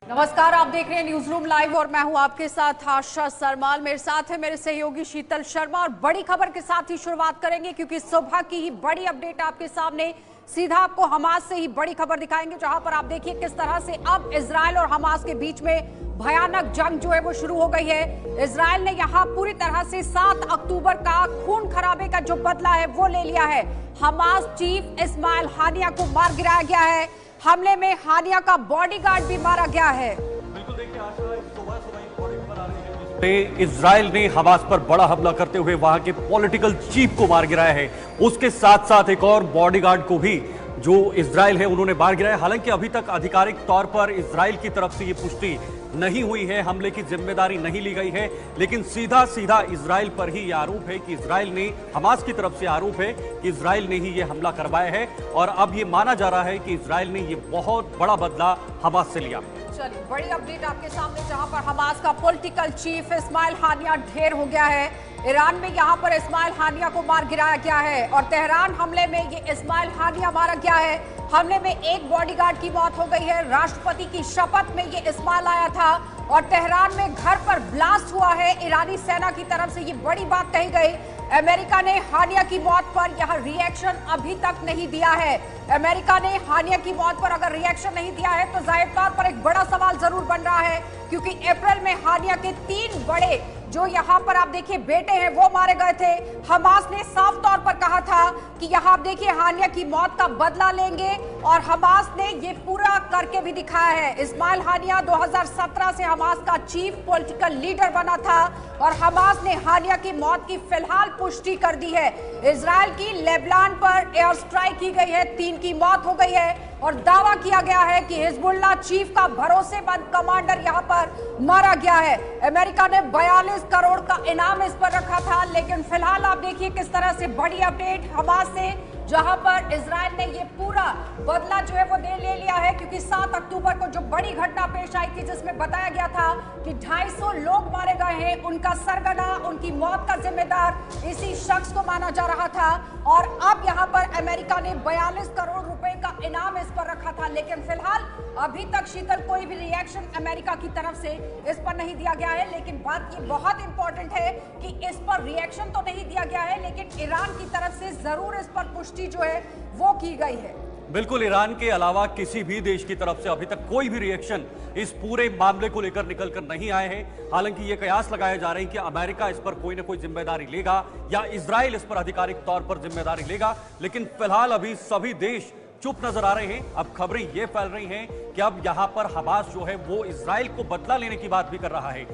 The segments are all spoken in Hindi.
नमस्कार, आप देख रहे हैं न्यूज रूम लाइव और मैं हूं आपके साथ आशा सरमाल। मेरे साथ है मेरे सहयोगी शीतल शर्मा और बड़ी खबर के साथ ही शुरुआत करेंगे क्योंकि सुबह की ही बड़ी अपडेट आपके सामने। सीधा आपको हमास से ही बड़ी खबर दिखाएंगे जहां पर आप देखिए किस तरह से अब इजराइल और हमास के बीच में भयानक जंग जो है वो शुरू हो गई है। इजराइल ने यहां पूरी तरह से 7 अक्टूबर का खून खराबे का जो बदला है वो ले लिया है। हमास चीफ इस्माइल हानिया को मार गिराया गया है। हमले में हानिया का बॉडीगार्ड भी मारा गया है। बिल्कुल देखिए आशा, सुबह बड़ी खबर आ रही है जिसमें इजराइल ने हमास पर बड़ा हमला करते हुए वहां के पॉलिटिकल चीफ को मार गिराया है। उसके साथ साथ एक और बॉडीगार्ड को भी जो इजराइल है उन्होंने मार गिराया। हालांकि अभी तक आधिकारिक तौर पर इजराइल की तरफ से ये पुष्टि नहीं हुई है, हमले की जिम्मेदारी नहीं ली गई है, लेकिन सीधा सीधा इजराइल पर ही यह आरोप है कि इजराइल ने, हमास की तरफ से आरोप है कि इजराइल ने ही ये हमला करवाया है और अब ये माना जा रहा है कि इजराइल ने ये बहुत बड़ा बदला हमास से लिया। चलिए बड़ी अपडेट आपके सामने जहां पर हमास का पॉलिटिकल चीफ इस्माइल हानिया ढेर हो गया है। ईरान में यहां पर इस्माइल हानिया को मार गिराया गया है और तेहरान हमले में ये इस्माइल हानिया मारा गया है। हमले में एक बॉडीगार्ड की मौत हो गई है। राष्ट्रपति की शपथ में ये इस्माइल आया था और तेहरान में घर पर ब्लास्ट हुआ है। ईरानी सेना की तरफ से ये बड़ी बात कही गई। अमेरिका ने हानिया की मौत पर यह रिएक्शन अभी तक नहीं दिया है। अमेरिका ने हानिया की मौत पर अगर रिएक्शन नहीं दिया है तो जाहिर तौर पर एक बड़ा सवाल जरूर बन रहा है क्योंकि अप्रैल में हानिया के 3 बड़े जो यहाँ पर आप देखिए बेटे हैं वो मारे गए थे। हमास ने साफ तौर पर कहा था कि यहाँ आप देखिए हानिया की मौत का बदला लेंगे और हमास ने ये पूरा करके भी दिखाया है। इस्माइल हानिया 2017 से हमास का चीफ पॉलिटिकल लीडर बना था और हमास ने हानिया की मौत की फिलहाल पुष्टि कर दी है। इजराइल की लेबनान पर एयर स्ट्राइक की गई है, 3 की मौत हो गई है और दावा किया गया है कि हिजबुल्लाह चीफ का भरोसेमंद कमांडर यहां पर मारा गया है। अमेरिका ने 42 करोड़ का इनाम इस पर रखा था, लेकिन फिलहाल आप देखिए किस तरह से बड़ी अपडेट हमास से जहां पर इजराइल ने ये पूरा बदला जो है वो ले लिया है क्योंकि 7 अक्टूबर को जो बड़ी घटना पेश आई थी जिसमें बताया गया था कि 250 लोग मारे गए हैं, उनका सरगना, उनकी मौत का जिम्मेदार इसी शख्स को माना जा रहा था और अब यहां पर अमेरिका ने 42 करोड़ रुपए का इनाम इस पर रखा था। लेकिन फिलहाल अभी तक शीतल कोई भी रिएक्शन अमेरिका की तरफ से इस पर नहीं दिया गया है। लेकिन बात ये बहुत इंपॉर्टेंट है कि इस पर रिएक्शन तो नहीं दिया गया है लेकिन ईरान की तरफ से जरूर इस पर पुष्टि जो है वो की गई है। बिल्कुल, ईरान के अलावा किसी भी देश की तरफ से अभी तक कोई भी रिएक्शन इस पूरे मामले को लेकर निकल कर नहीं आए हैं। हालांकि ये कयास लगाए जा रहे हैं कि अमेरिका इस पर कोई ना कोई जिम्मेदारी लेगा या इजराइल इस पर आधिकारिक तौर पर जिम्मेदारी लेगा, लेकिन फिलहाल अभी सभी देश चुप नजर आ रहे हैं। अब खबरें ये फैल रही हैं कि अब यहां पर हमास जो है वो इजराइल को बदला लेने की बात भी कर रहा है।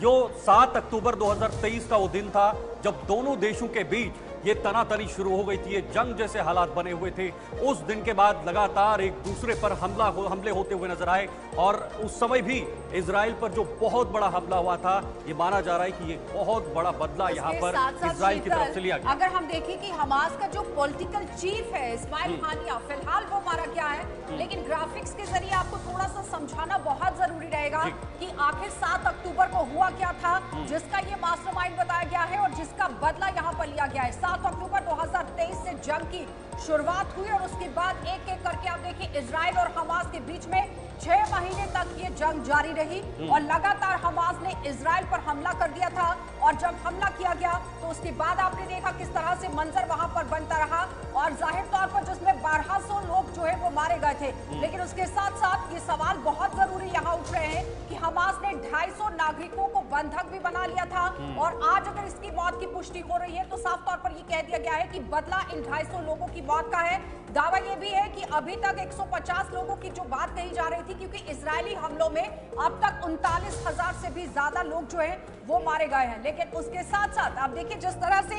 जो 7 अक्टूबर 2023 का वो दिन था जब दोनों देशों के बीच ये तनातनी शुरू हो गई थी, ये जंग जैसे हालात बने हुए थे। उस दिन के बाद लगातार एक दूसरे पर हमले होते हुए नजर आए और उस समय भी इजराइल पर जो बहुत बड़ा हमला हुआ था, ये माना जा रहा है कि ये बहुत बड़ा बदला यहाँ पर इजराइल की तरफ से लिया गया। अगर हम देखें कि हमास का जो पॉलिटिकल चीफ है इस्माइल हानिया, फिलहाल वो मारा गया है, लेकिन ग्राफिक्स के जरिए आपको थोड़ा सा समझाना बहुत जरूरी रहेगा कि आखिर 7 अक्टूबर को हुआ क्या था जिसका ये मास्टरमाइंड बताया गया है और जिसका बदला यहाँ पर लिया गया है। 7 अक्टूबर 2023 से जंग की शुरुआत हुई और उसके बाद एक एक करके आप देखिए इजराइल और हमास के बीच में 6 महीने तक ये जंग जारी रही और लगातार हमास ने इजराइल पर हमला कर दिया था और जब हमला किया गया तो उसके बाद आपने देखा किस तरह से मंजर वहां पर बनता रहा और जाहिर तौर पर जिसमें 1200 लोग जो है वो मारे गए थे। लेकिन उसके साथ साथ ये सवाल बहुत जरूरी यहाँ उठ रहे हैं कि हमास ने 250 नागरिकों को बंधक भी बना लिया था और आज अगर इसकी मौत की पुष्टि हो रही है तो साफ तौर पर ये कह दिया गया है कि बदला इन 250 लोगों की मौत का है। दावा ये भी है कि अभी तक 150 लोगों की जो बात कही जा रही थी क्योंकि इजरायली हमलों में अब तक 39,000 से भी ज्यादा लोग जो हैं वो मारे गए हैं। लेकिन उसके साथ साथ आप देखिए जिस तरह से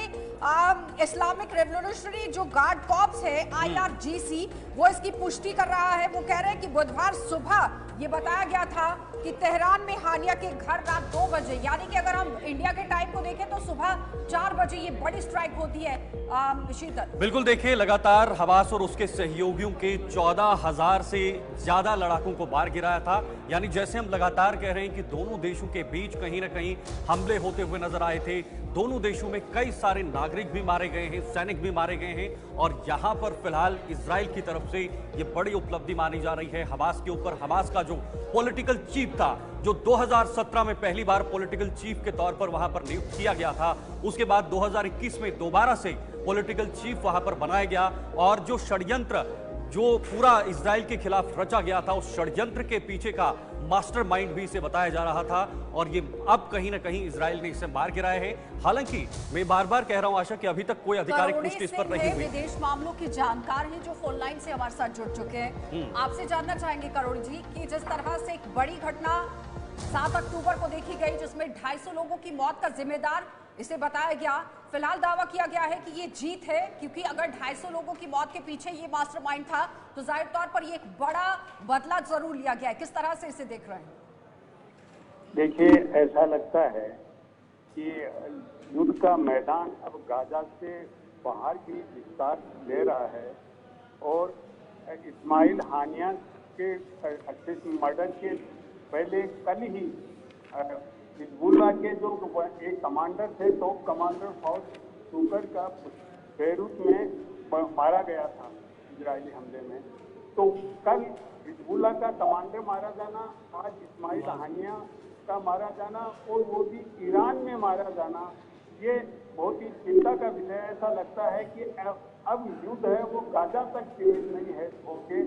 इस्लामिक रेवोल्यूशनरी जो गार्ड कॉर्प्स है IRGC वो इसकी पुष्टि कर रहा है। वो कह रहे हैं कि बुधवार सुबह ये बताया गया था कि तेहरान में हानिया के घर रात 2 बजे, यानी कि अगर हम इंडिया के टाइम को देखें तो सुबह 4 बजे ये बड़ी स्ट्राइक होती है। शीतल, बिल्कुल, देखिए लगातार हमास और उसके सहयोगियों के 14,000 से ज्यादा लड़ाकों को मार गिराया था। यानी जैसे हम लगातार कह रहे हैं कि दोनों देशों के बीच कहीं ना कहीं हमले होते हुए नजर आए थे। दोनों देशों में कई सारे नागरिक भी मारे गए हैं, सैनिक भी मारे गए हैं, और यहां पर फिलहाल इजराइल की तरफ से ये बड़ी उपलब्धि मानी जा रही है हमास के ऊपर। हमास का जो पॉलिटिकल चीफ था, जो 2017 में पहली बार पॉलिटिकल चीफ के तौर पर वहां पर नियुक्त किया गया था, उसके बाद 2021 में दोबारा से पॉलिटिकल चीफ वहां पर बनाया गया, और जो षड्यंत्र जो पूरा इजराइल के खिलाफ रचा गया था, उस षड्यंत्र के पीछे का मास्टरमाइंड भी इसे बताया जा रहा था, और ये अब कहीं ना कहीं इजराइल ने इसे मार गिराया है। हालांकि मैं बार बार कह रहा हूं आशा कि अभी तक कोई आधिकारिक पुष्टि इस पर नहीं हुई। विदेश मामलों के जानकार हैं जो फोन लाइन से हमारे साथ जुड़ चुके हैं। आपसे जानना चाहेंगे करोड़ी जी कि जिस तरह से एक बड़ी घटना 7 अक्टूबर को देखी गई जिसमें 250 लोगों की मौत का जिम्मेदार इसे बताया गया, फिलहाल दावा किया गया है कि ये जीत है, क्योंकि अगर 250 लोगों की मौत के पीछे ये मास्टरमाइंड था तो जाहिर तौर पर ये एक बड़ा बदला जरूर लिया गया है। किस तरह से इसे देख रहे हैं? देखिए, ऐसा लगता है कि युद्ध का मैदान अब गाजा से बाहर की विस्तार ले रहा है, और इस्माइल हानिया के मर्डर के पहले कल ही हिजबुल्लाह के जो एक कमांडर थे, टॉप कमांडर फौज सुकर का बेरूत में मारा गया था इजरायली हमले में। तो कल हिजबुल्लाह का कमांडर मारा जाना, आज इस्माइल हानिया का मारा जाना, और वो भी ईरान में मारा जाना, ये बहुत ही चिंता का विषय है। ऐसा लगता है कि अब युद्ध है वो गाजा तक सीमित नहीं है, होके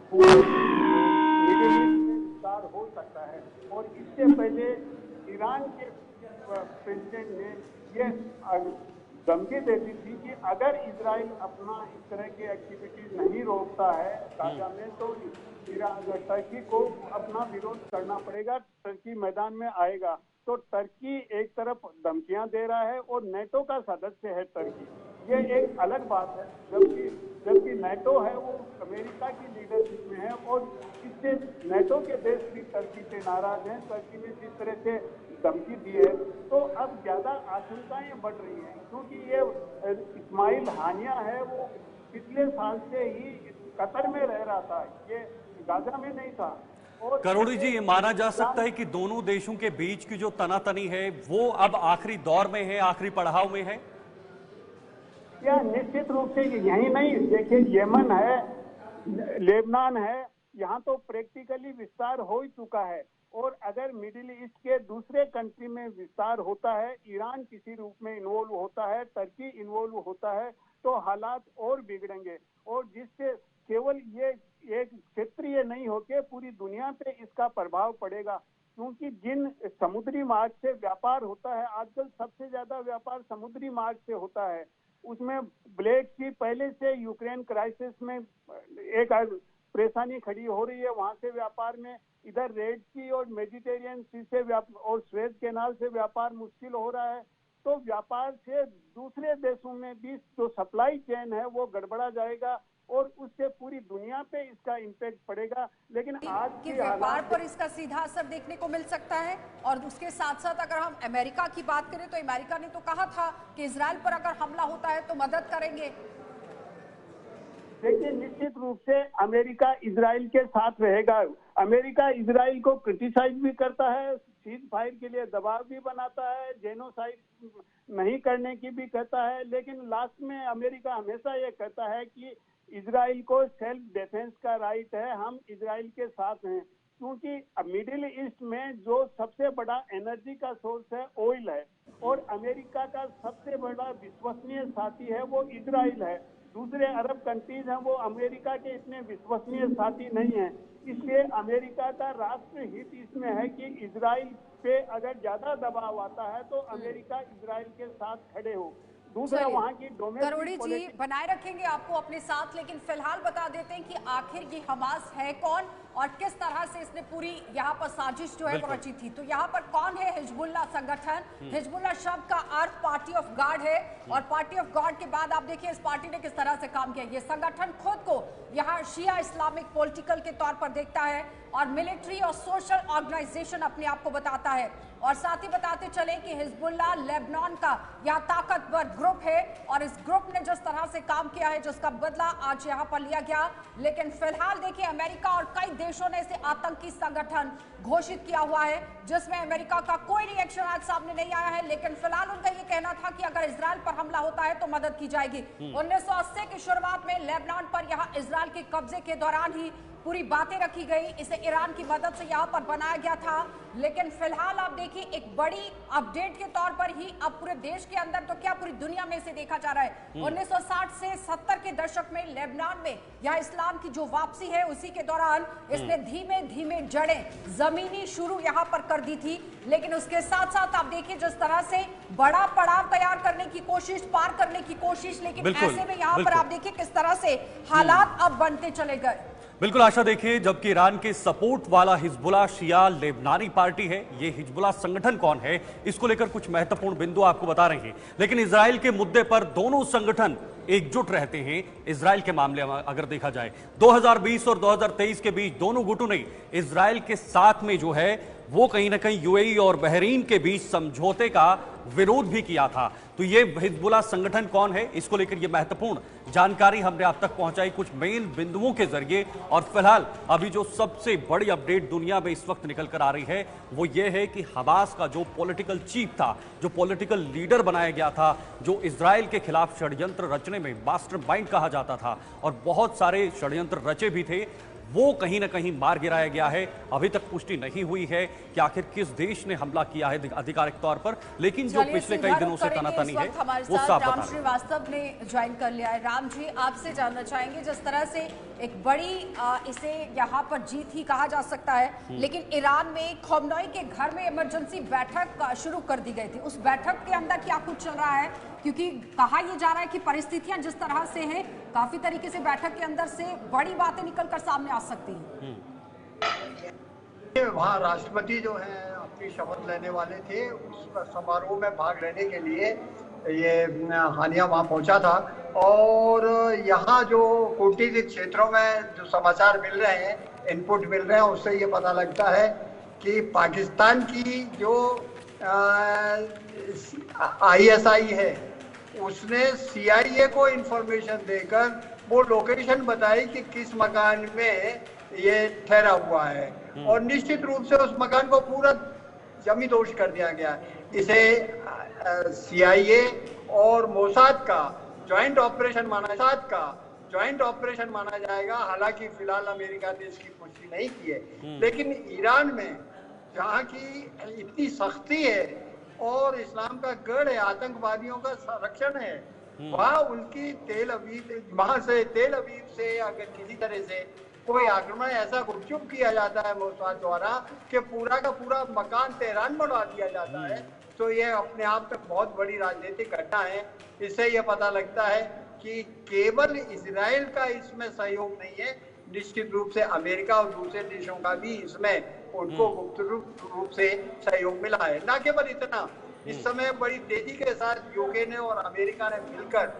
पूरे मिडिल ईस्ट में विस्तार हो सकता है। और इससे पहले ईरान के प्रेसिडेंट ने ये धमकी दे दी थी कि अगर इजराइल अपना इस तरह की एक्टिविटीज नहीं रोकता है गाजा में, तो टर्की को अपना विरोध करना पड़ेगा, टर्की मैदान में आएगा। तो टर्की एक तरफ धमकियां दे रहा है और नेटो का सदस्य है टर्की, ये एक अलग बात है। जबकि नेटो है वो अमेरिका की लीडरशिप में है, और इससे नेटो के देश भी टर्की से नाराज हैं। टर्की ने जिस तरह से धमकी दी है, तो अब ज्यादा आशंकाएं बढ़ रही हैं, क्योंकि ये इस्माइल हानिया है वो पिछले साल से ही कतर में रह रहा था, ये गाजा में नहीं था। और करोड़ी जी, ये माना जा सकता है कि दोनों देशों के बीच की जो तनातनी है वो अब आखिरी दौर में है, आखिरी पड़ाव में है? या निश्चित रूप से यही नहीं, देखिए यमन है, लेबनान है, यहाँ तो प्रैक्टिकली विस्तार हो ही चुका है। और अगर मिडिल ईस्ट के दूसरे कंट्री में विस्तार होता है, ईरान किसी रूप में इन्वॉल्व होता है, टर्की इन्वॉल्व होता है, तो हालात और बिगड़ेंगे, और जिससे केवल ये एक क्षेत्रीय नहीं होके पूरी दुनिया पे इसका प्रभाव पड़ेगा। क्योंकि जिन समुद्री मार्ग से व्यापार होता है, आजकल सबसे ज्यादा व्यापार समुद्री मार्ग से होता है, उसमें ब्लैक सी पहले से यूक्रेन क्राइसिस में एक परेशानी खड़ी हो रही है, वहां से व्यापार में, इधर रेड सी और मेडिटेरियन सी से और स्वेज कैनाल से व्यापार मुश्किल हो रहा है। तो व्यापार से दूसरे देशों में भी जो सप्लाई चेन है वो गड़बड़ा जाएगा, और उससे पूरी दुनिया पे इसका इम्पैक्ट पड़ेगा। लेकिन आज के व्यापार पर इसका सीधा असर देखने को मिल सकता है। और उसके साथ साथ अगर हम अमेरिका की बात करें तो अमेरिका ने तो कहा था कि इजराइल पर अगर हमला होता है तो मदद करेंगे। देखिए, निश्चित रूप से अमेरिका इजराइल के साथ रहेगा। अमेरिका इजराइल को क्रिटिसाइज भी करता है, सीज फायर के लिए दबाव भी बनाता है, जेनोसाइड नहीं करने की भी कहता है, लेकिन लास्ट में अमेरिका हमेशा ये कहता है कि इजराइल को सेल्फ डिफेंस का राइट है, हम इजराइल के साथ हैं। क्योंकि मिडिल ईस्ट में जो सबसे बड़ा एनर्जी का सोर्स है ऑयल है, और अमेरिका का सबसे बड़ा विश्वसनीय साथी है वो इजराइल है। दूसरे अरब कंट्रीज हैं वो अमेरिका के इतने विश्वसनीय साथी नहीं हैं। इसलिए अमेरिका का राष्ट्र हित इसमें है कि इजराइल पे अगर ज्यादा दबाव आता है तो अमेरिका इजराइल के साथ खड़े हो। दूसरा वहाँ की करोड़ी जी बनाए रखेंगे आपको अपने साथ, लेकिन फिलहाल बता देते हैं कि आखिर ये हमास है कौन और किस तरह से इसने पूरी यहाँ पर साजिश जो है वो रची थी। तो यहाँ पर कौन है हिजबुल्लाह संगठन? हिजबुल्लाह शब्द का अर्थ पार्टी ऑफ गॉड है, और पार्टी ऑफ गॉड के बाद आप देखिए इस पार्टी ने किस तरह से काम किया। ये संगठन खुद को यहाँ शिया इस्लामिक पॉलिटिकल के तौर पर देखता है और मिलिट्री और सोशल ऑर्गेनाइजेशन अपने आप को बताता है। और साथ ही बताते चले कि हिजबुल्लाह लेबनान का यह ताकतवर ग्रुप है, और इस ग्रुप ने जिस तरह से काम किया है जिसका बदला आज यहाँ पर लिया गया। लेकिन फिलहाल देखिए अमेरिका और कई देशों ने इसे आतंकी संगठन घोषित किया हुआ है, जिसमें अमेरिका का कोई रिएक्शन आज सामने नहीं आया है। लेकिन फिलहाल उनका ये कहना था कि अगर इजराइल पर हमला होता है तो मदद की जाएगी। 1980 की शुरुआत में लेबनान पर यहाँ इजराइल के कब्जे के दौरान ही पूरी बातें रखी गई, इसे ईरान की मदद से यहाँ पर बनाया गया था। लेकिन फिलहाल आप देखिए एक बड़ी अपडेट के तौर पर ही अब पूरे देश के अंदर तो क्या पूरी दुनिया में इसे देखा जा रहा है। 1960 से 70 के दशक में लेबनान में यह इस्लाम की जो वापसी है उसी के दौरान इसने धीमे धीमे जड़ें जमीनी शुरू यहाँ पर कर दी थी। लेकिन उसके साथ साथ आप देखिए जिस तरह से बड़ा पड़ाव तैयार करने की कोशिश, पार करने की कोशिश, लेकिन ऐसे में यहाँ पर आप देखिए किस तरह से हालात अब बनते चले गए। बिल्कुल आशा, देखिए जबकि ईरान के सपोर्ट वाला हिजबुल्लाह शिया लेबनानी पार्टी है, ये हिजबुल्लाह संगठन कौन है इसको लेकर कुछ महत्वपूर्ण बिंदु आपको बता रहे हैं। लेकिन इजराइल के मुद्दे पर दोनों संगठन एकजुट रहते हैं। इजराइल के मामले में अगर देखा जाए 2020 और 2023 के बीच दोनों गुटों ने इजराइल के साथ में जो है वो कहीं ना कहीं यूएई और बहरीन के बीच समझौते का विरोध भी किया था। तो ये हिजबुल्लाह संगठन कौन है इसको लेकर ये महत्वपूर्ण जानकारी हमने आप तक पहुंचाई कुछ मेन बिंदुओं के जरिए। और फिलहाल अभी जो सबसे बड़ी अपडेट दुनिया में इस वक्त निकल कर आ रही है वो ये है कि हमास का जो पॉलिटिकल चीफ था, जो पॉलिटिकल लीडर बनाया गया था, जो इजराइल के खिलाफ षड्यंत्र रचने में मास्टरमाइंड कहा जाता था और बहुत सारे षड्यंत्र रचे भी थे, वो कहीं ना कहीं मार गिराया गया है। अभी तक पुष्टि नहीं हुई है कि आखिर किस देश ने हमला किया है आधिकारिक तौर पर, लेकिन जो पिछले कई दिनों से तनातनी है वो साफ बता रहा है। राम श्रीवास्तव ने ज्वाइन कर लिया है। राम जी, आपसे जानना चाहेंगे, जिस तरह से एक बड़ी इसे यहाँ पर जीत ही कहा जा सकता है, लेकिन ईरान में खोमनोई के घर में इमरजेंसी बैठक शुरू कर दी गई थी। उस बैठक के अंदर क्या कुछ चल रहा है? क्योंकि कहा यह जा रहा है कि परिस्थितियां जिस तरह से हैं, काफी तरीके से बैठक के अंदर से बड़ी बातें निकलकर सामने आ सकती हैं। वहाँ राष्ट्रपति जो है अपनी शपथ लेने वाले थे, उस समारोह में भाग लेने के लिए ये हानिया वहाँ पहुंचा था। और यहाँ जो कूटनीतिक क्षेत्रों में जो समाचार मिल रहे हैं, इनपुट मिल रहे हैं, उससे ये पता लगता है कि पाकिस्तान की जो ISI है उसने CIA को इंफॉर्मेशन देकर वो लोकेशन बताई कि किस मकान में ये ठहरा हुआ है, और निश्चित रूप से उस मकान को पूरा जमी दोष कर दिया गया। इसे CIA और मोसाद का जॉइंट ऑपरेशन माना जाएगा। हालांकि फिलहाल अमेरिका ने इसकी पुष्टि नहीं की है, लेकिन ईरान में जहाँ की इतनी सख्ती है और इस्लाम का गढ़ है, आतंकवादियों का संरक्षण है, वहाँ उनकी तेल अवीव से अगर किसी तरह से कोई आक्रमण ऐसा गुपचुप किया जाता है मोसाद द्वारा कि पूरा का पूरा मकान तेहरान बढ़वा दिया जाता है, तो ये अपने आप तक बहुत बड़ी राजनीतिक घटना है। इससे ये पता लगता है कि केवल इजराइल का इसमें सहयोग नहीं है, निश्चित रूप से अमेरिका और दूसरे देशों का भी इसमें उनको गुप्त रूप से सहयोग मिला है। न केवल इतना, इस समय बड़ी तेजी के साथ यूके ने और अमेरिका ने मिलकर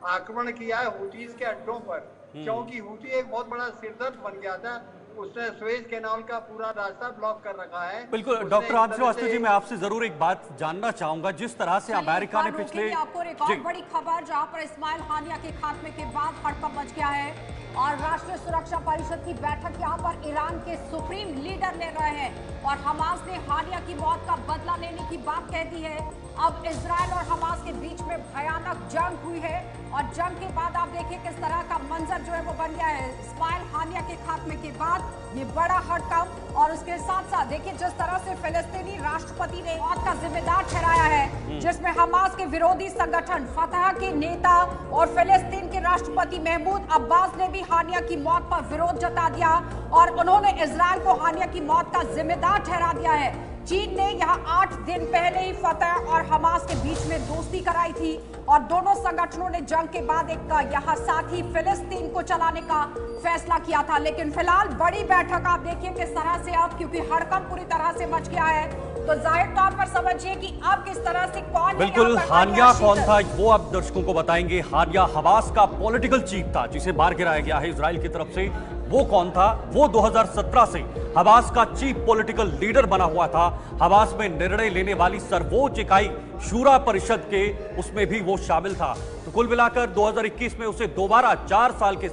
आक्रमण किया है हुतीज के अड्डों पर, क्योंकि हुती एक बहुत बड़ा सिरदर्द बन गया था। उसने सुएज कैनाल का पूरा रास्ता ब्लॉक कर रखा है। बिल्कुल डॉक्टर राम श्रीवास्तव जी, मैं आपसे जरूर एक बात जानना चाहूंगा। जिस तरह से अमेरिका ने पिछले आपको एक और बड़ी खबर, जहां पर इस्माइल हानिया के खात्मे के बाद हड़कंप मच गया है और राष्ट्रीय सुरक्षा परिषद की बैठक यहां पर ईरान के सुप्रीम लीडर ले रहे हैं और हमास ने हानिया की मौत का बदला लेने की बात कह दी है। अब इजराइल और हमास के बीच में भयानक जंग हुई है और जंग के बाद आप देखिए किस तरह का मंजर जो है वो बन गया है। इस्माइल हानिया के खात्मे के बाद ये बड़ा हड़कंप, और उसके साथ साथ देखिए जिस तरह से फिलिस्तीनी राष्ट्रपति ने मौत का जिम्मेदार ठहराया है, जिसमें हमास के विरोधी संगठन फतह के नेता और फिलिस्तीन के राष्ट्रपति महमूद अब्बास ने भी हानिया की मौत पर विरोध जता दिया और उन्होंने इजराइल को हानिया की मौत का जिम्मेदार ठहरा दिया है। चीन ने यहां 8 दिन पहले ही फतह और हमास के बीच में दोस्ती कराई थी और दोनों संगठनों ने जंग के बाद एक यहां साथ ही फिलिस्तीन को चलाने का फैसला किया था। लेकिन फिलहाल बड़ी बैठक आप देखिए किस तरह से अब, क्योंकि हड़कंप पूरी तरह से मच गया है, तो जाहिर तौर पर समझिए कि अब किस तरह से कौन बिल्कुल हानिया कौन था वो आप दर्शकों को बताएंगे। हानिया हमास का पॉलिटिकल चीफ था जिसे मार गिराया गया है इजराइल की तरफ से। वो कौन था? वो 2017 से हमास का चीफ पॉलिटिकल लीडर बना हुआ था। हमास में निर्णय लेने वाली सर्वोच्च इकाई शूरा परिषद के उसमें भी वो शामिल था। तो कुल मिलाकर 2021 में उसे दोबारा 4 साल के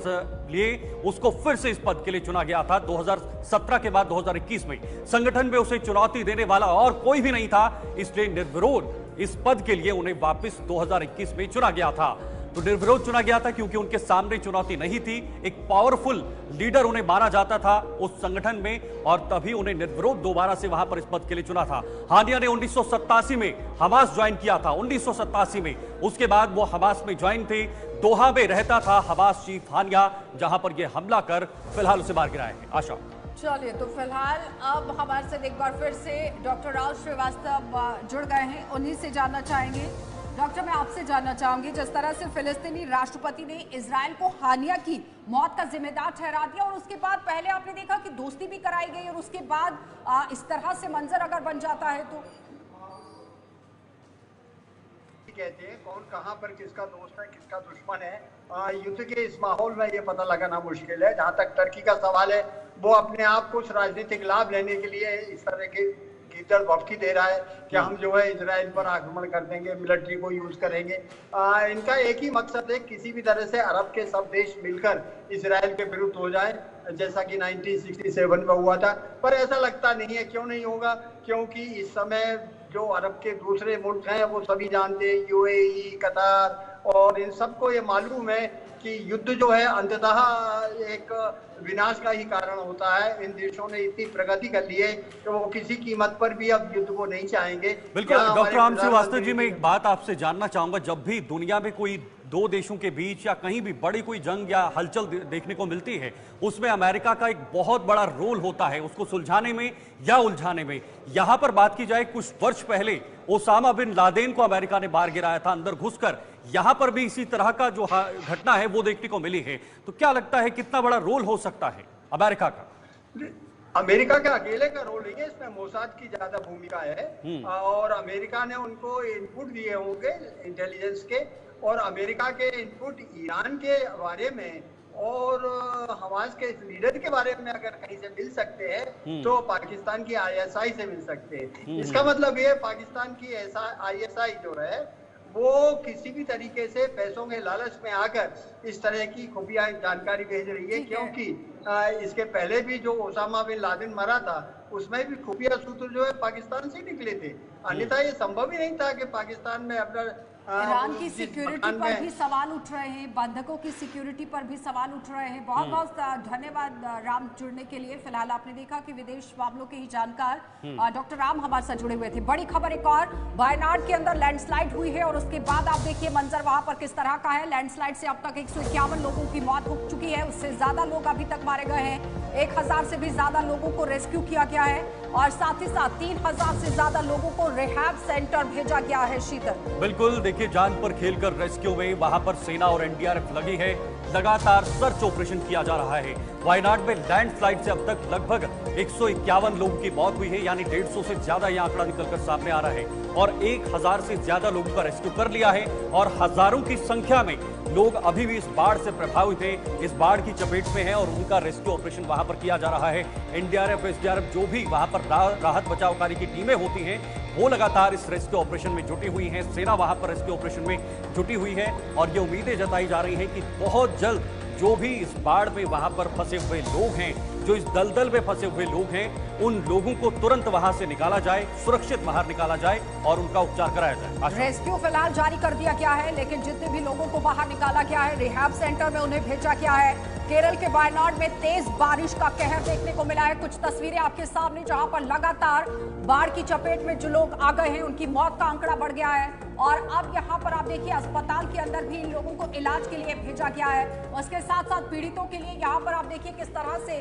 लिए उसको फिर से इस पद के लिए चुना गया था। 2017 के बाद 2021 में संगठन में उसे चुनौती देने वाला और कोई भी नहीं था, इसलिए निर्विरोध इस पद के लिए उन्हें वापस 2021 में चुना गया था। तो निर्विरोध चुना गया था क्योंकि उनके सामने चुनौती नहीं थी, एक पावरफुल लीडर उन्हें माना जाता था उस संगठन में, और तभी उन्हें निर्विरोध दोबारा से वहां पर इस पद के लिए चुना था। हानिया ने 1987 में हमास ज्वाइन किया था, 1987 में। उसके बाद वो हमास में ज्वाइन थे। दोहा में रहता था हमास चीफ हानिया, जहां पर यह हमला कर फिलहाल उसे मार गिराया है। आशा, चलिए तो फिलहाल अब हमारे साथ एक बार फिर से डॉक्टर राव श्रीवास्तव जुड़ गए हैं, उन्हीं से जानना चाहेंगे। डॉक्टर, मैं आपसे जानना चाहूंगी, जिस तरह से फिलिस्तीनी राष्ट्रपति ने इजराइल को हानिया की मौत का जिम्मेदार ठहरा दिया और उसके बाद पहले आपने देखा कि दोस्ती भी कराई गई और उसके बाद इस तरह से मंजर अगर बन जाता है तो कहते हैं कौन कहां पर किसका दोस्त है किसका दुश्मन है। युद्ध के इस माहौल में ये पता लगाना मुश्किल है। जहां तक टर्की का सवाल है, वो अपने आप कुछ राजनीतिक लाभ लेने के लिए इस तरह के गिदड़ बफकी दे रहा है कि हम जो है इजराइल पर आक्रमण कर देंगे, मिलिट्री को यूज करेंगे। इनका एक ही मकसद है, किसी भी तरह से अरब के सब देश मिलकर इजराइल के विरुद्ध हो जाए, जैसा कि 1967 में हुआ था। पर ऐसा लगता नहीं है। क्यों नहीं होगा? क्योंकि इस समय जो अरब के दूसरे मुल्क हैं वो सभी जानते हैं, यूएई, कतार, और इन सबको ये मालूम है कि युद्ध जो है अंततः एक विनाश का ही कारण होता है। इन देशों ने इतनी प्रगति कर ली है कि वो किसी कीमत पर भी अब युद्ध को नहीं चाहेंगे। बिल्कुल डॉक्टर राम श्रीवास्तव जी, मैं एक बात आपसे जानना चाहूंगा, जब भी दुनिया में कोई दो देशों के बीच या कहीं भी बड़ी कोई जंग या हलचल देखने को मिलती है, उसमें अमेरिका का एक बहुत बड़ा रोल होता है उसको सुलझाने में या उलझाने में। यहां पर बात की जाए, कुछ वर्ष पहले ओसामा बिन लादेन को अमेरिका ने मार गिराया था अंदर घुसकर। यहां पर भी इसी तरह का जो घटना है वो देखने को मिली है। तो क्या लगता है कितना बड़ा रोल हो सकता है अमेरिका का? अमेरिका का अकेले का रोल नहीं है इसमें, मोसाद की ज्यादा भूमिका है। और अमेरिका ने उनको इनपुट दिए होंगे इंटेलिजेंस के, और अमेरिका के इनपुट ईरान के बारे में और हमास के लीडर के बारे में अगर कहीं से मिल सकते हैं तो पाकिस्तान की आईएसआई से मिल सकते हैं। इसका मतलब ये पाकिस्तान की आईएसआई जो है वो किसी भी तरीके से पैसों के लालच में आकर इस तरह की खुफिया जानकारी भेज रही है, क्योंकि इसके पहले भी जो ओसामा बिन लादेन मरा था उसमें भी खुफिया सूत्र जो है पाकिस्तान से निकले थे। अन्यथा ये संभव ही नहीं था कि पाकिस्तान में अपना ईरान की सिक्योरिटी पर भी सवाल उठ रहे हैं, बंधकों की सिक्योरिटी पर भी सवाल उठ रहे हैं। बहुत बहुत धन्यवाद राम जुड़ने के लिए। फिलहाल आपने देखा कि विदेश मामलों के ही जानकार डॉक्टर राम हमारे साथ जुड़े हुए थे। बड़ी खबर एक और, वायनाड के अंदर लैंडस्लाइड हुई है और उसके बाद आप देखिए मंजर वहां पर किस तरह का है। लैंडस्लाइड से अब तक 151 लोगों की मौत हो चुकी है, उससे ज्यादा लोग अभी तक मारे गए हैं। 1000 से भी ज्यादा लोगों को रेस्क्यू किया गया है और साथ ही साथ 3000 से ज्यादा लोगों को रिहैब सेंटर भेजा गया है। शीतल, बिल्कुल, देखिए जान पर खेलकर रेस्क्यू में वहां पर सेना और एनडीआरएफ लगी है। लगातार सर्च ऑपरेशन किया जा रहा है। वायनाड में लैंडस्लाइड से अब तक लगभग 151 लोगों की मौत हुई है, यानी 150 से ज्यादा यह आंकड़ा निकलकर सामने आ रहा है। और 1000 से ज्यादा लोगों का रेस्क्यू कर लिया है और हजारों की संख्या में लोग अभी भी इस बाढ़ से प्रभावित हैं, इस बाढ़ की चपेट में हैं और उनका रेस्क्यू ऑपरेशन वहां पर किया जा रहा है। एनडीआरएफ, एसडीआरएफ, जो भी वहां पर राहत बचाव कार्य की टीमें होती हैं वो लगातार इस रेस्क्यू ऑपरेशन में जुटी हुई हैं। सेना वहां पर रेस्क्यू ऑपरेशन में जुटी हुई है और ये उम्मीदें जताई जा रही हैं कि बहुत जल्द जो भी इस बाढ़ में वहां पर फंसे हुए लोग हैं, जो इस दलदल में फंसे हुए लोग हैं, उन लोगों को तुरंत वहां से निकाला जाए, सुरक्षित बाहर निकाला जाए और उनका उपचार कराया जाए। रेस्क्यू फिलहाल जारी कर दिया गया है, लेकिन जितने भी लोगों को बाहर निकाला गया है, रिहैब सेंटर में उन्हें भेजा गया है। केरल के वायनाड में तेज बारिश का कहर देखने को मिला है। कुछ तस्वीरें आपके सामने, जहां पर लगातार बाढ़ की चपेट में जो लोग आ गए हैं उनकी मौत का आंकड़ा बढ़ गया है और अब यहां पर आप देखिए अस्पताल के अंदर भी इन लोगों को इलाज के लिए भेजा गया है। उसके साथ साथ पीड़ितों के लिए यहां पर आप देखिए किस तरह से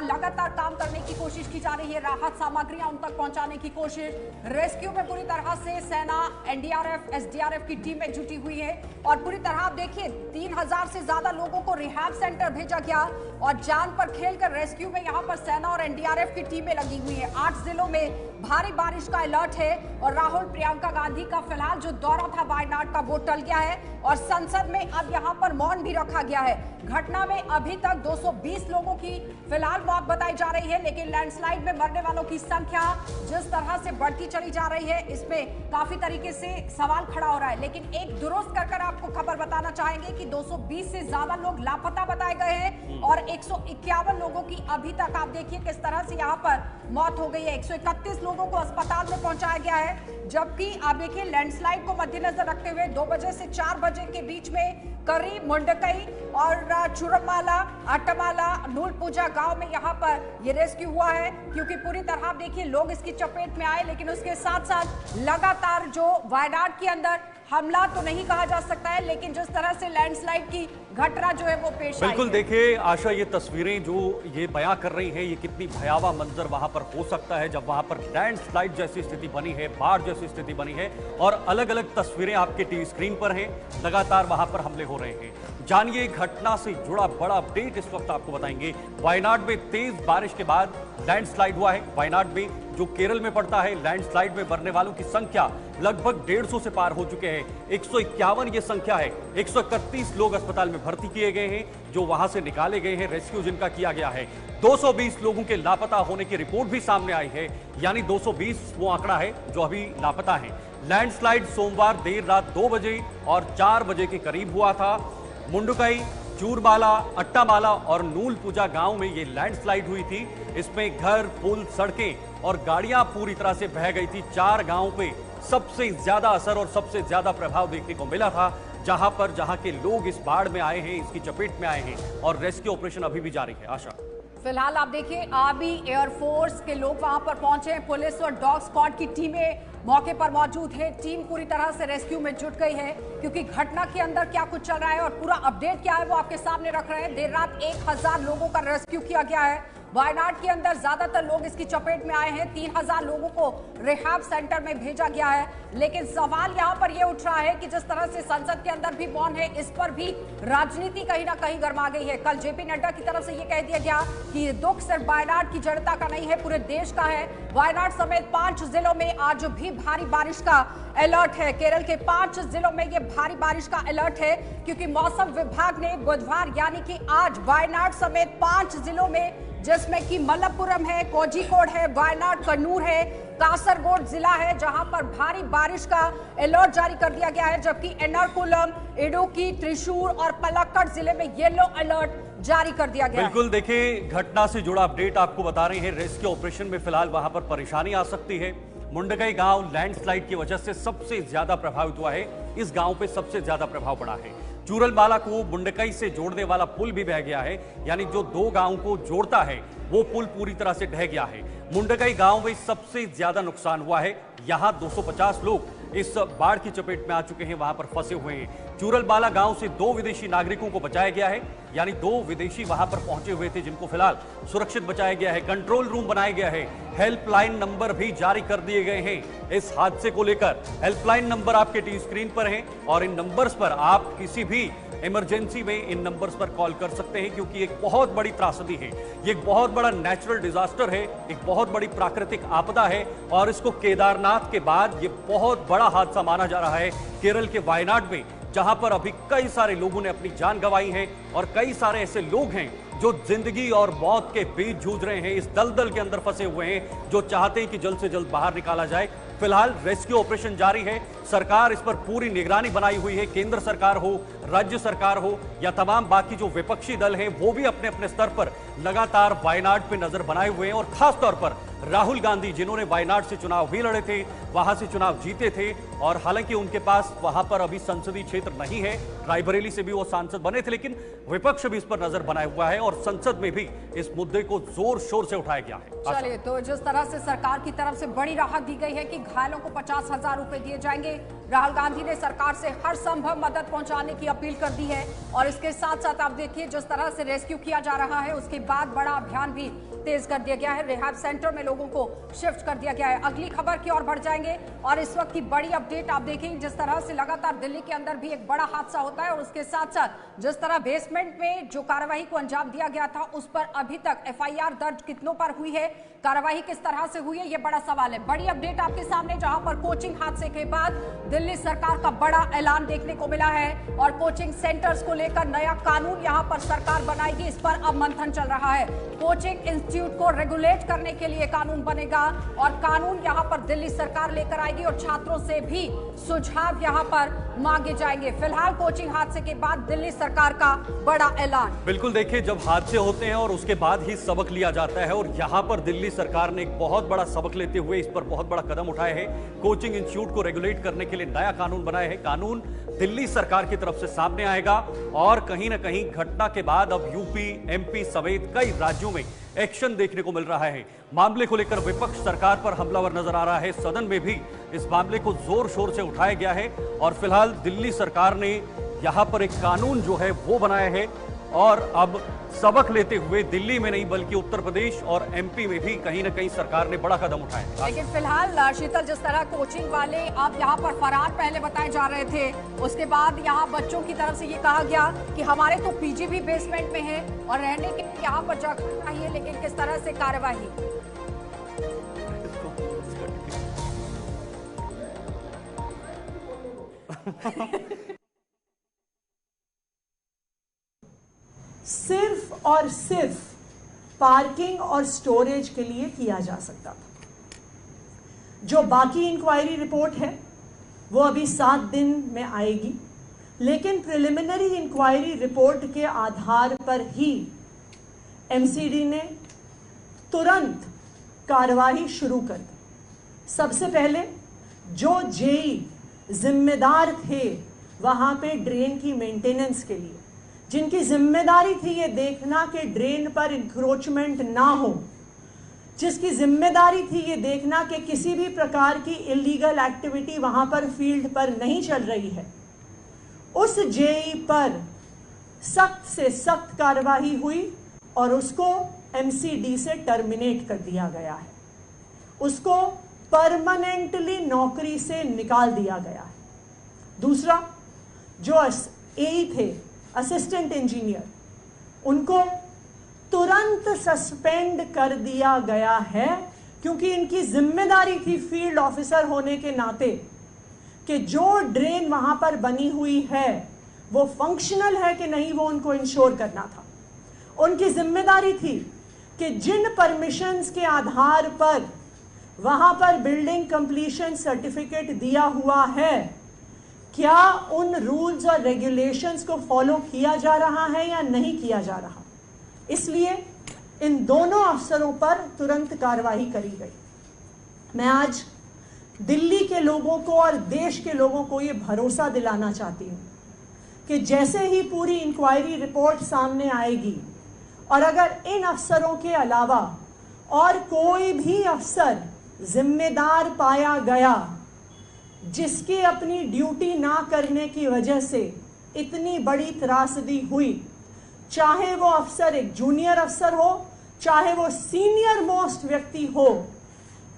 लगातार काम करने की कोशिश की जा जा रही है, राहत सामग्रियां उन तक पहुंचाने की कोशिश। रेस्क्यू में पूरी तरह से सेना, एनडीआरएफ, एसडीआरएफ की टीमें जुटी हुई है और पूरी तरह आप देखिए 3000 से ज्यादा लोगों को रिहैब सेंटर भेजा गया और जान पर खेलकर रेस्क्यू में यहां पर सेना और एनडीआरएफ की टीमें लगी हुई है। 8 जिलों में भारी बारिश का अलर्ट है और राहुल प्रियंका गांधी का फिलहाल जो दौरा था वायनाड का वो टल गया है और संसद में अब यहां पर मौन भी रखा गया है। घटना में अभी तक 220 लोगों की फिलहाल मौत बताई जा रही है, लेकिन लैंडस्लाइड में मरने वालों की संख्या जिस तरह से बढ़ती चली जा रही है इसमें काफी तरीके से सवाल खड़ा हो रहा है। लेकिन एक दुरुस्त कर आपको खबर बताना चाहेंगे कि 220 से ज्यादा लोग लापता बताए गए हैं और 151 लोगों की अभी तक आप देखिए किस तरह से यहाँ पर मौत हो गई है। 131 लोगों को अस्पताल में पहुंचाया गया है, जबकि आप देखिए लैंडस्लाइड को मद्देनजर रखते हुए 2 बजे से 4 बजे के बीच में करी, मुंडकई और चुरमाला, अटमाला, नूलपूजा गांव में यहां पर ये रेस्क्यू हुआ है, क्योंकि पूरी तरह आप देखिए लोग इसकी चपेट में आए, लेकिन उसके साथ साथ लगातार जो वायनाड के अंदर हमला तो नहीं कहा जा सकता है, लेकिन जिस तरह से लैंडस्लाइड की घटना जो है वो पेश आई है। बिल्कुल देखिए आशा, ये तस्वीरें जो ये बयां कर रही हैं, ये कितनी भयावह मंजर वहां पर हो सकता है जब वहां पर लैंडस्लाइड जैसी स्थिति बनी है, बाढ़ जैसी स्थिति बनी है और अलग अलग तस्वीरें आपके टीवी स्क्रीन पर हैं। लगातार वहां पर हमले हो रहे हैं। जानिए घटना से जुड़ा बड़ा अपडेट इस वक्त आपको बताएंगे। वायनाड में तेज बारिश के बाद लैंडस्लाइड हुआ है। वायनाड में जो केरल में पड़ता है, लैंडस्लाइड में मरने वालों की संख्या लगभग 150 से पार हो चुके हैं। 151 ये संख्या है। 131 लोग अस्पताल में भर्ती किए गए हैं, जो वहां से निकाले गए हैं, रेस्क्यू जिनका किया गया है। 220 लोगों के लापता होने की रिपोर्ट भी सामने आई है, यानी 220 वो आंकड़ा है जो अभी लापता है। लैंडस्लाइड सोमवार देर रात 2 बजे और 4 बजे के करीब हुआ था। मुंडकई, चूरमाला, अट्टामाला और नूलपूजा गांव में ये लैंडस्लाइड हुई थी। इसमें घर, पुल, सड़कें और गाड़ियां पूरी तरह से बह गई थी। 4 गांवों पे सबसे ज्यादा असर और सबसे ज्यादा प्रभाव देखने को मिला था, जहां के लोग इस बाढ़ में आए हैं, इसकी चपेट में आए हैं और रेस्क्यू ऑपरेशन अभी भी जारी है। आशा, फिलहाल आप देखिए आर्मी, एयरफोर्स के लोग वहां पर पहुंचे हैं, पुलिस और डॉग स्क्वाड की टीमें मौके पर मौजूद है। टीम पूरी तरह से रेस्क्यू में जुट गई है, क्योंकि घटना के अंदर क्या कुछ चल रहा है और पूरा अपडेट क्या है वो आपके सामने रख रहे हैं। देर रात 1000 लोगों का रेस्क्यू किया गया है। वायनाड के अंदर ज्यादातर लोग इसकी चपेट में आए हैं। 3000 लोगों को रिहैब सेंटर में भेजा गया है, लेकिन सवाल यहां पर यह उठ रहा है कि जिस तरह से संसद के अंदर भी मौन है, इस पर भी राजनीति कहीं ना कहीं गर्मा गई है। कल जेपी नड्डा की तरफ से यह कह दिया गया कि ये दुख सिर्फ वायनाड की जनता का नहीं है, पूरे देश का है। वायनाड समेत 5 जिलों में आज भी भारी बारिश का अलर्ट है। केरल के 5 जिलों में ये भारी बारिश का अलर्ट है, क्योंकि मौसम विभाग ने बुधवार यानी कि आज वायनाड समेत 5 जिलों में, जिसमें कि मलप्पुरम है, कोझिकोड है, वायनाड, कन्नूर है, कासरगोड जिला है, जहां पर भारी बारिश का अलर्ट जारी कर दिया गया है, जबकि एर्नाकुलम, इडुक्की, त्रिशूर और पलक्कड़ जिले में येलो अलर्ट जारी कर दिया गया। बिल्कुल देखिए घटना से जुड़ा अपडेट आपको बता रहे हैं। रेस्क्यू ऑपरेशन में फिलहाल वहां पर परेशानी आ सकती है। मुंडकई गांव लैंडस्लाइड की वजह से सबसे ज्यादा प्रभावित हुआ है। इस गांव पे सबसे ज्यादा प्रभाव पड़ा है। चूरलमाला को मुंडकई से जोड़ने वाला पुल भी बह गया है, यानी जो 2 गांवों को जोड़ता है वो पुल पूरी तरह से ढह गया है। मुंडकई गांव में सबसे ज्यादा नुकसान हुआ है। यहां 250 लोग इस बाढ़ की चपेट में आ चुके हैं, वहां पर फंसे हुए हैं। चूरलमाला गांव से 2 विदेशी नागरिकों को बचाया गया है, यानी 2 विदेशी वहां पर पहुंचे हुए थे, जिनको फिलहाल सुरक्षित बचाया गया है। कंट्रोल रूम बनाया गया है। हेल्पलाइन नंबर भी जारी कर दिए गए हैं इस हादसे को लेकर। हेल्पलाइन नंबर आपके टीवी स्क्रीन पर हैं और इन नंबर्स पर आप किसी भी इमरजेंसी में इन नंबर्स पर कॉल कर सकते हैं, क्योंकि एक बहुत बड़ी त्रासदी है, ये एक बहुत बड़ा नेचुरल डिजास्टर है, एक बहुत बड़ी प्राकृतिक आपदा है और इसको केदारनाथ के बाद ये बहुत बड़ा हादसा माना जा रहा है केरल के वायनाड में, जहां पर अभी कई सारे लोगों ने अपनी जान गंवाई है और कई सारे ऐसे लोग हैं जो जिंदगी और मौत के बीच जूझ रहे हैं, इस दलदल के अंदर फंसे हुए हैं, जो चाहते हैं कि जल्द से जल्द बाहर निकाला जाए। फिलहाल रेस्क्यू ऑपरेशन जारी है। सरकार इस पर पूरी निगरानी बनाई हुई है। केंद्र सरकार हो, राज्य सरकार हो या तमाम बाकी जो विपक्षी दल हैं, वो भी अपने अपने स्तर पर लगातार वायनाड पे नजर बनाए हुए हैं और खास तौर पर राहुल गांधी, जिन्होंने वायनाड से चुनाव भी लड़े थे, वहां से चुनाव जीते थे और हालांकि उनके पास वहां पर अभी संसदीय क्षेत्र नहीं है, रायबरेली से भी वो सांसद बने थे, लेकिन विपक्ष भी इस पर नजर बनाए हुआ है और संसद में भी इस मुद्दे को जोर शोर से उठाया गया है। चलिए, तो जिस तरह से सरकार की तरफ से बड़ी राहत दी गई है कि घायलों को 50,000 रुपए दिए जाएंगे, राहुल गांधी ने सरकार से हर संभव मदद पहुंचाने की अपील कर दी है और इसके साथ साथ आप देखिए जिस तरह से रेस्क्यू किया जा रहा है, उसके बाद बड़ा अभियान भी तेज कर दिया गया है। रिहाब सेंटर में लोगों को शिफ्ट कर दिया गया है। अगली खबर की ओर बढ़ जाएंगे और इस वक्त की बड़ी अपडेट आप देखेंगे, जिस तरह से लगातार दिल्ली के अंदर भी एक बड़ा हादसा होता है और उसके साथ साथ जिस तरह बेसमेंट में जो कार्रवाई को अंजाम दिया गया था उस पर अभी तक एफआईआर दर्ज कितनों पर हुई है, कार्रवाई किस तरह से हुई है, ये बड़ा सवाल है। बड़ी अपडेट आपके सामने, जहां पर कोचिंग हादसे के बाद दिल्ली सरकार का बड़ा ऐलान देखने को मिला है और कोचिंग सेंटर्स को लेकर नया कानून यहां पर सरकार बनाएगी। इस पर अब मंथन चल रहा है। कोचिंग इंस्टीट्यूट को रेगुलेट करने के लिए कानून बनेगा और कानून यहां पर दिल्ली सरकार लेकर आएगी और छात्रों से भी सुझाव यहां पर मांगे जाएंगे। फिलहाल कोचिंग हादसे के बाद दिल्ली सरकार का बड़ा ऐलान। बिल्कुल, देखिए, जब हादसे होते हैं और उसके बाद ही सबक लिया जाता है और यहां पर दिल्ली सरकार ने एक बहुत बड़ा सबक लेते हुए इस पर बहुत बड़ा कदम उठाया है। कोचिंग इंस्टीट्यूट को रेगुलेट करने के लिए नया कानून बनाया है। कानून दिल्ली सरकार की तरफ से सामने आएगा और कहीं ना कहीं घटना के बाद अब यूपी, एमपी समेत कई राज्यों में एक्शन देखने को मिल रहा है। मामले को लेकर विपक्ष सरकार पर हमलावर नजर आ रहा है। सदन में भी इस मामले को जोर शोर से उठाया गया है और फिलहाल दिल्ली सरकार ने यहां पर एक कानून जो है वो बनाया है और अब सबक लेते हुए दिल्ली में नहीं बल्कि उत्तर प्रदेश और एमपी में भी कहीं ना कहीं सरकार ने बड़ा कदम उठाया है। लेकिन फिलहाल शीतल, जिस तरह कोचिंग वाले अब यहाँ पर फरार पहले बताए जा रहे थे, उसके बाद यहाँ बच्चों की तरफ से ये कहा गया कि हमारे तो पीजी भी बेसमेंट में है और रहने के लिए यहाँ पर जगह चाहिए, लेकिन किस तरह से कार्यवाही। सिर्फ और सिर्फ पार्किंग और स्टोरेज के लिए किया जा सकता था। जो बाकी इंक्वायरी रिपोर्ट है वो अभी 7 दिन में आएगी, लेकिन प्रिलिमिनरी इंक्वायरी रिपोर्ट के आधार पर ही एमसीडी ने तुरंत कार्रवाई शुरू कर दी। सबसे पहले जो जेई जिम्मेदार थे वहां पे ड्रेन की मेंटेनेंस के लिए, जिनकी जिम्मेदारी थी ये देखना कि ड्रेन पर इंक्रोचमेंट ना हो, जिसकी जिम्मेदारी थी ये देखना कि किसी भी प्रकार की इलीगल एक्टिविटी वहां पर फील्ड पर नहीं चल रही है, उस जेई पर सख्त से सख्त कार्रवाई हुई और उसको एमसीडी से टर्मिनेट कर दिया गया है। उसको परमानेंटली नौकरी से निकाल दिया गया है। दूसरा, जो एई थे, असिस्टेंट इंजीनियर, उनको तुरंत सस्पेंड कर दिया गया है, क्योंकि इनकी जिम्मेदारी थी फील्ड ऑफिसर होने के नाते कि जो ड्रेन वहां पर बनी हुई है वो फंक्शनल है कि नहीं वो उनको इंश्योर करना था। उनकी जिम्मेदारी थी कि जिन परमिशंस के आधार पर वहां पर बिल्डिंग कंप्लीशन सर्टिफिकेट दिया हुआ है, क्या उन रूल्स और रेगुलेशंस को फॉलो किया जा रहा है या नहीं किया जा रहा। इसलिए इन दोनों अफसरों पर तुरंत कार्रवाई करी गई। मैं आज दिल्ली के लोगों को और देश के लोगों को ये भरोसा दिलाना चाहती हूँ कि जैसे ही पूरी इंक्वायरी रिपोर्ट सामने आएगी और अगर इन अफसरों के अलावा और कोई भी अफसर जिम्मेदार पाया गया जिसके अपनी ड्यूटी ना करने की वजह से इतनी बड़ी त्रासदी हुई, चाहे वो अफसर एक जूनियर अफसर हो, चाहे वो सीनियर मोस्ट व्यक्ति हो,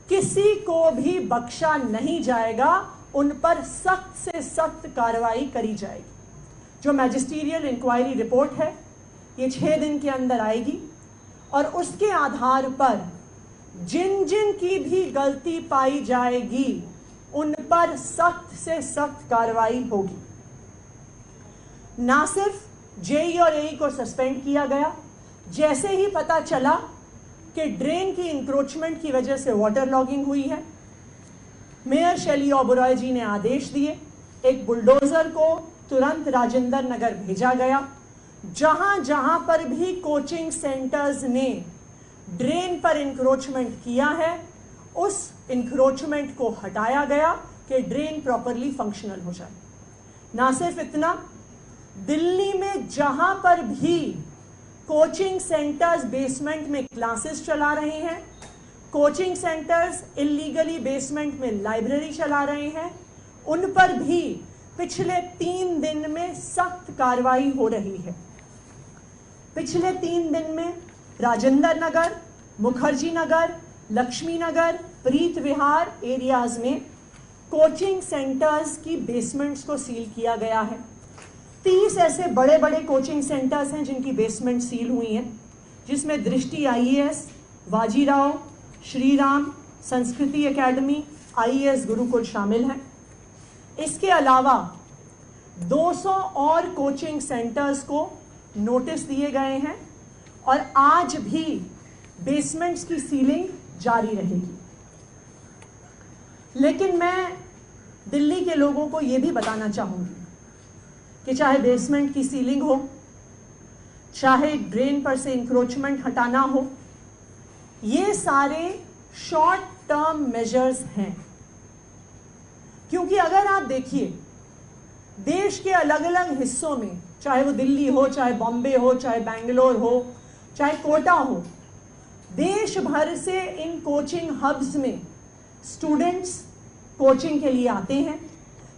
किसी को भी बख्शा नहीं जाएगा। उन पर सख्त से सख्त कार्रवाई करी जाएगी। जो मैजिस्ट्रियल इंक्वायरी रिपोर्ट है ये 6 दिन के अंदर आएगी और उसके आधार पर जिन जिन की भी गलती पाई जाएगी उन पर सख्त से सख्त कार्रवाई होगी। ना सिर्फ जेई और एई को सस्पेंड किया गया, जैसे ही पता चला कि ड्रेन की इंक्रोचमेंट की वजह से वाटर लॉगिंग हुई है, मेयर शैली ओबरॉय जी ने आदेश दिए, एक बुलडोजर को तुरंत राजेंद्र नगर भेजा गया। जहां जहां पर भी कोचिंग सेंटर्स ने ड्रेन पर इंक्रोचमेंट किया है उस इंक्रोचमेंट को हटाया गया कि ड्रेन प्रॉपरली फंक्शनल हो जाए। ना सिर्फ इतना, दिल्ली में जहां पर भी कोचिंग सेंटर्स बेसमेंट में क्लासेस चला रहे हैं, कोचिंग सेंटर्स इलीगली बेसमेंट में लाइब्रेरी चला रहे हैं, उन पर भी पिछले 3 दिन में सख्त कार्रवाई हो रही है। पिछले 3 दिन में राजेंद्र नगर, मुखर्जी नगर, लक्ष्मी नगर, प्रीत विहार एरियाज में कोचिंग सेंटर्स की बेसमेंट्स को सील किया गया है। 30 ऐसे बड़े बड़े कोचिंग सेंटर्स हैं जिनकी बेसमेंट सील हुई हैं, जिसमें दृष्टि IAS, वाजीराव, श्रीराम, संस्कृति एकेडमी, IAS गुरुकुल शामिल हैं। इसके अलावा 200 और कोचिंग सेंटर्स को नोटिस दिए गए हैं और आज भी बेसमेंट्स की सीलिंग जारी रहेगी। लेकिन मैं दिल्ली के लोगों को यह भी बताना चाहूंगी कि चाहे बेसमेंट की सीलिंग हो, चाहे ड्रेन पर से इंक्रोचमेंट हटाना हो, ये सारे शॉर्ट टर्म मेजर्स हैं। क्योंकि अगर आप देखिए देश के अलग अलग हिस्सों में, चाहे वो दिल्ली हो, चाहे बॉम्बे हो, चाहे बैंगलोर हो, चाहे कोटा हो, देश भर से इन कोचिंग हब्स में स्टूडेंट्स कोचिंग के लिए आते हैं।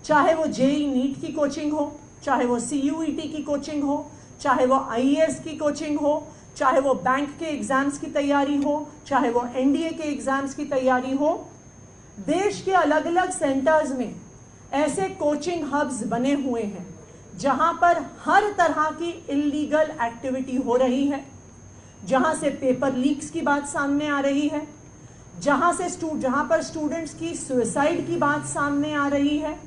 चाहे वो JEE नीट की कोचिंग हो, चाहे वो CUET की कोचिंग हो, चाहे वो IAS की कोचिंग हो, चाहे वो बैंक के एग्जाम्स की तैयारी हो, चाहे वो NDA के एग्जाम्स की तैयारी हो। देश के अलग अलग सेंटर्स में ऐसे कोचिंग हब्स बने हुए हैं जहां पर हर तरह की इल्लीगल एक्टिविटी हो रही है, जहां से पेपर लीक्स की बात सामने आ रही है, जहां पर स्टूडेंट्स की सुसाइड की बात सामने आ रही है,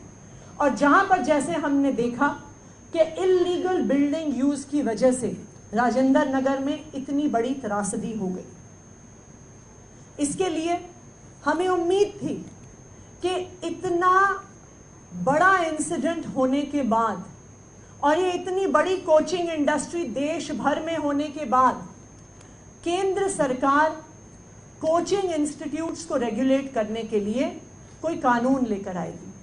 और जहां पर जैसे हमने देखा कि इल्लीगल बिल्डिंग यूज की वजह से राजेंद्र नगर में इतनी बड़ी त्रासदी हो गई। इसके लिए हमें उम्मीद थी कि इतना बड़ा इंसिडेंट होने के बाद और ये इतनी बड़ी कोचिंग इंडस्ट्री देश भर में होने के बाद केंद्र सरकार कोचिंग इंस्टीट्यूट्स को रेगुलेट करने के लिए कोई कानून लेकर आएगी।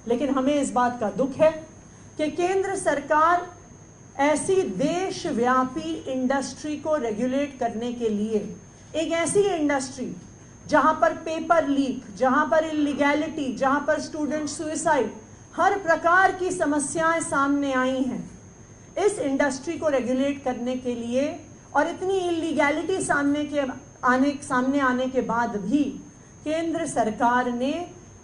लेकिन हमें इस बात का दुख है कि केंद्र सरकार ऐसी देशव्यापी इंडस्ट्री को रेगुलेट करने के लिए, एक ऐसी इंडस्ट्री जहां पर पेपर लीक, जहां पर इलीगैलिटी, जहां पर स्टूडेंट सुसाइड, हर प्रकार की समस्याएं सामने आई हैं, इस इंडस्ट्री को रेगुलेट करने के लिए और इतनी इलीगैलिटी सामने आने के बाद भी केंद्र सरकार ने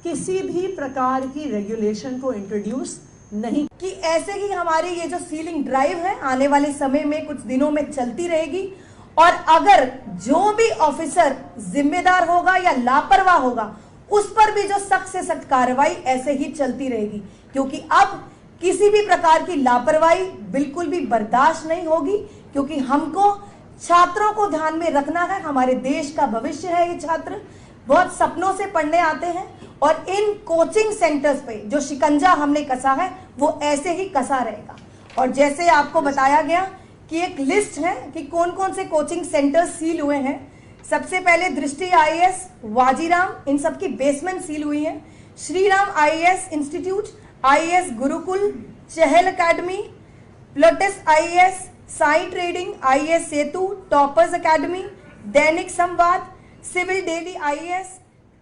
किसी भी प्रकार की रेगुलेशन को इंट्रोड्यूस नहीं कि ऐसे ही हमारी ये जो सीलिंग ड्राइव है आने वाले समय में कुछ दिनों में चलती रहेगी, और अगर जो भी ऑफिसर जिम्मेदार होगा या लापरवाह होगा उस पर भी जो सख्त से सख्त कार्रवाई ऐसे ही चलती रहेगी, क्योंकि अब किसी भी प्रकार की लापरवाही बिल्कुल भी बर्दाश्त नहीं होगी। क्योंकि हमको छात्रों को ध्यान में रखना है, हमारे देश का भविष्य है। ये छात्र बहुत सपनों से पढ़ने आते हैं और इन कोचिंग सेंटर्स पे जो शिकंजा हमने कसा है वो ऐसे ही कसा रहेगा। और जैसे आपको बताया गया कि एक लिस्ट है कि कौन कौन से कोचिंग सेंटर्स सील हुए हैं। सबसे पहले दृष्टि IAS, वाजीराम, इन सब की बेसमेंट सील हुई है। Shriram IAS institute, IAS Gurukul, Chahal academy, Plutus IAS, Sai trading, IAS Setu, toppers academy, Dainik Samvad, civil daily IAS,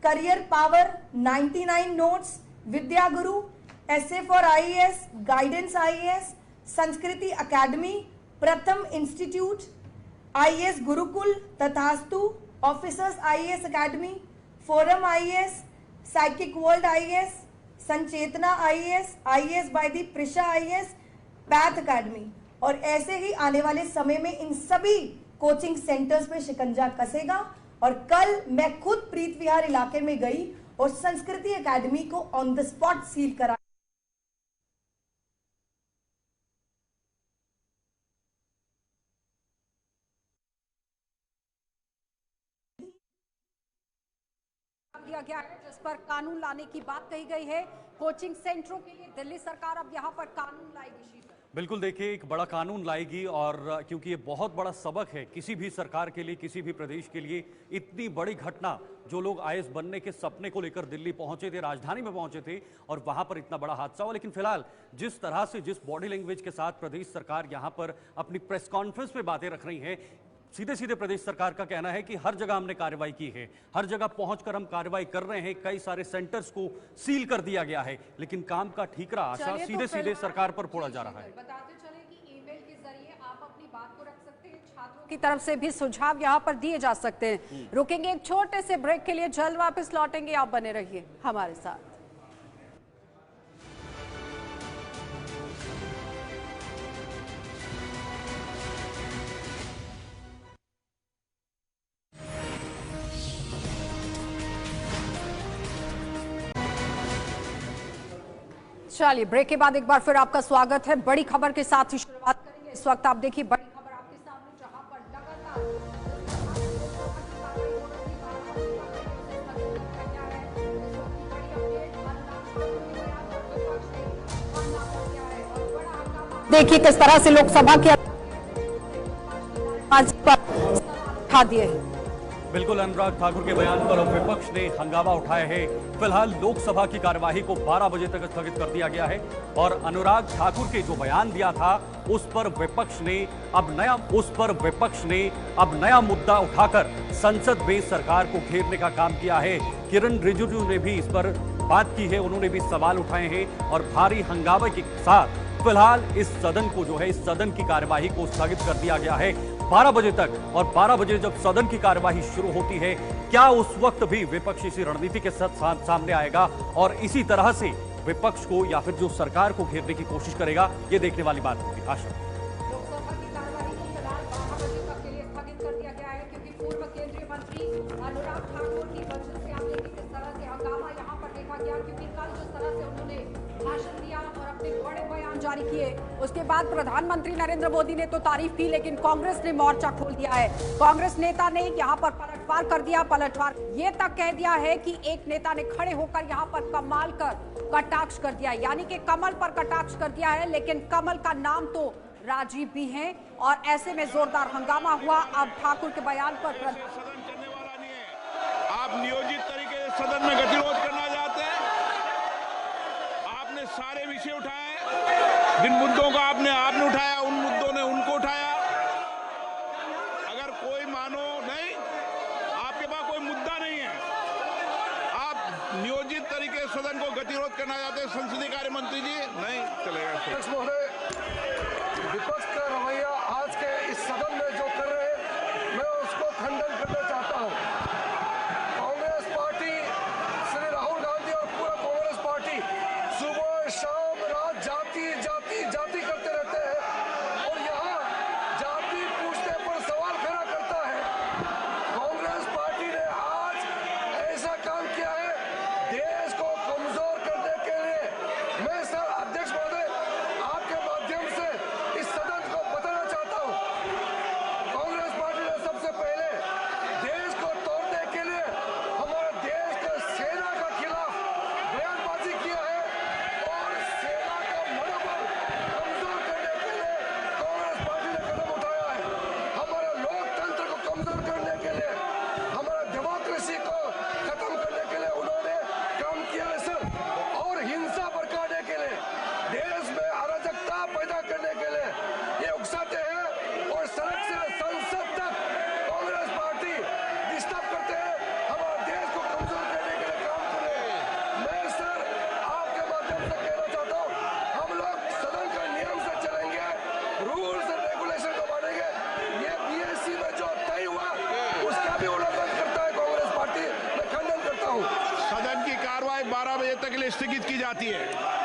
career power, 99 notes, Vidya Guru, SA for IAS, guidance IAS, Sanskriti academy, Pratham institute, IAS Gurukul, Tathastu, officers IAS academy, forum IAS, psychic world IAS, Sanchetna IAS, IAS by the Prisha IAS, path academy. और ऐसे ही आने वाले समय में इन सभी कोचिंग सेंटर्स पे शिकंजा कसेगा। और कल मैं खुद प्रीत विहार इलाके में गई और संस्कृति एकेडमी को ऑन द स्पॉट सील करा। दिया गया है जिस पर कानून लाने की बात कही गई है। कोचिंग सेंटरों के लिए दिल्ली सरकार अब यहां पर कानून लाएगी। बिल्कुल, देखिए एक बड़ा कानून लाएगी, और क्योंकि ये बहुत बड़ा सबक है किसी भी सरकार के लिए, किसी भी प्रदेश के लिए। इतनी बड़ी घटना, जो लोग IAS बनने के सपने को लेकर दिल्ली पहुंचे थे, राजधानी में पहुंचे थे, और वहां पर इतना बड़ा हादसा हुआ। लेकिन फिलहाल जिस तरह से, जिस बॉडी लैंग्वेज के साथ प्रदेश सरकार यहां पर अपनी प्रेस कॉन्फ्रेंस में बातें रख रही है, सीधे सीधे प्रदेश सरकार का कहना है कि हर जगह हमने कार्रवाई की है, हर जगह पहुंचकर हम कार्रवाई कर रहे हैं, कई सारे सेंटर्स को सील कर दिया गया है, लेकिन काम का ठीकरा आशा सीधे सीधे सरकार पर फोड़ा जा रहा है। बताते चले कि ईमेल के जरिए आप अपनी बात को रख सकते हैं, छात्रों की तरफ से भी सुझाव यहाँ पर दिए जा सकते हैं। रुकेंगे एक छोटे से ब्रेक के लिए, जल्द वापस लौटेंगे, आप बने रहिए हमारे साथ। चलिए ब्रेक के बाद एक बार फिर आपका स्वागत है। बड़ी खबर के साथ ही शुरुआत करेंगे। इस वक्त आप देखिए बड़ी खबर आपके सामने, जहां पर लगातार देखिए किस तरह से लोकसभा के उठा दिए हैं। बिल्कुल अनुराग ठाकुर के बयान पर विपक्ष ने हंगामा उठाया है। फिलहाल लोकसभा की कार्यवाही को 12 बजे तक स्थगित कर दिया गया है और अनुराग ठाकुर के जो बयान दिया था उस पर विपक्ष ने अब नया मुद्दा उठाकर संसद में सरकार को घेरने का काम किया है। किरण रिजिजू ने भी इस पर बात की है, उन्होंने भी सवाल उठाए हैं और भारी हंगामे के साथ फिलहाल इस सदन की कार्यवाही को स्थगित कर दिया गया है 12 बजे तक। और 12 बजे जब सदन की कार्यवाही शुरू होती है, क्या उस वक्त भी विपक्ष इसी रणनीति के साथ सामने आएगा और इसी तरह से विपक्ष को या फिर जो सरकार को घेरने की कोशिश करेगा, ये देखने वाली बात होगी। आशा लोकसभा की कार्यवाही को फिलहाल 12 बजे तक के लिए स्थगित कर दिया गया है, क्योंकि पूर्व केंद्रीय मंत्री अनुराग ठाकुर की वजह से आप देखिए किस तरह से हंगामा यहाँ पर देखा गया, क्योंकि कल जिस तरह से उन्होंने भाषण दिया और अपने बड़े बयान जारी किए, उसके बाद प्रधानमंत्री नरेंद्र मोदी ने तो तारीफ की, लेकिन कांग्रेस ने मोर्चा खोल दिया है। कांग्रेस नेता ने यहाँ पर पलटवार कर दिया। पलटवार ये तक कह दिया है कि एक नेता ने खड़े होकर यहाँ पर कमाल कर कटाक्ष कर दिया, यानी कि कमल पर कटाक्ष कर दिया है, लेकिन कमल का नाम तो राजीव भी है। और ऐसे में जोरदार हंगामा हुआ। अब ठाकुर के बयान पर सदन करने वाला नहीं है। आप नियोजित तरीके से सदन में गतिरोध करना चाहते हैं। आपने सारे विषय उठाए, जिन मुद्दों का आपने उठाया, उन मुद्दों ने उनको उठाया। अगर कोई मानो नहीं, आपके पास कोई मुद्दा नहीं है, आप नियोजित तरीके से सदन को गतिरोध करना चाहते हैं। संसदीय कार्य मंत्री जी, नहीं चलेगा। विपक्ष का रवैया आज के इस सदन में जो कर रहे हैं, मैं उसको खंडन करना चाहता हूं। कांग्रेस पार्टी, श्री राहुल गांधी और पूरा कांग्रेस पार्टी सुबह शाम रात जाति जाति जाति करते रहते हैं और यहाँ जाति पूछने पर सवाल खड़ा करता है। कांग्रेस पार्टी ने आज ऐसा काम किया है देश को कमजोर करने के लिए। मैं सर अध्यक्ष महोदय आपके माध्यम से इस सदन को बताना चाहता हूं, कांग्रेस पार्टी ने सबसे पहले देश को तोड़ने के लिए हमारे देश के सेना के खिलाफ बयानबाजी किया है और सेना का मनोबल कमजोर करने के लिए कांग्रेस पार्टी ने कदम उठाया है। हमारे लोकतंत्र को कमजोर करने के लिए, हमारे डेमोक्रेसी को खत्म करने के लिए उन्होंने काम किया है सर। और हिंसा भड़काने के लिए, देश में अराजकता पैदा करने के लिए ये उकसाते हैं और सड़क से संसद तक कांग्रेस पार्टी डिस्टर्ब करते हैं, हमारे देश को कमजोर करने के लिए काम कर रहे हैं। मैं सर आपके माध्यम से कहना चाहता हूँ, हम लोग सदन के नियम से चलेंगे, रूल्स एंड रेगुलेशन को मानेंगे। ये बीएससी में जो तय हुआ उसका भी उल्लंघन करता है कांग्रेस पार्टी, मैं खंडन करता हूँ। सदन की कार्रवाई 12 बजे तक के लिए स्थगित की जाती है।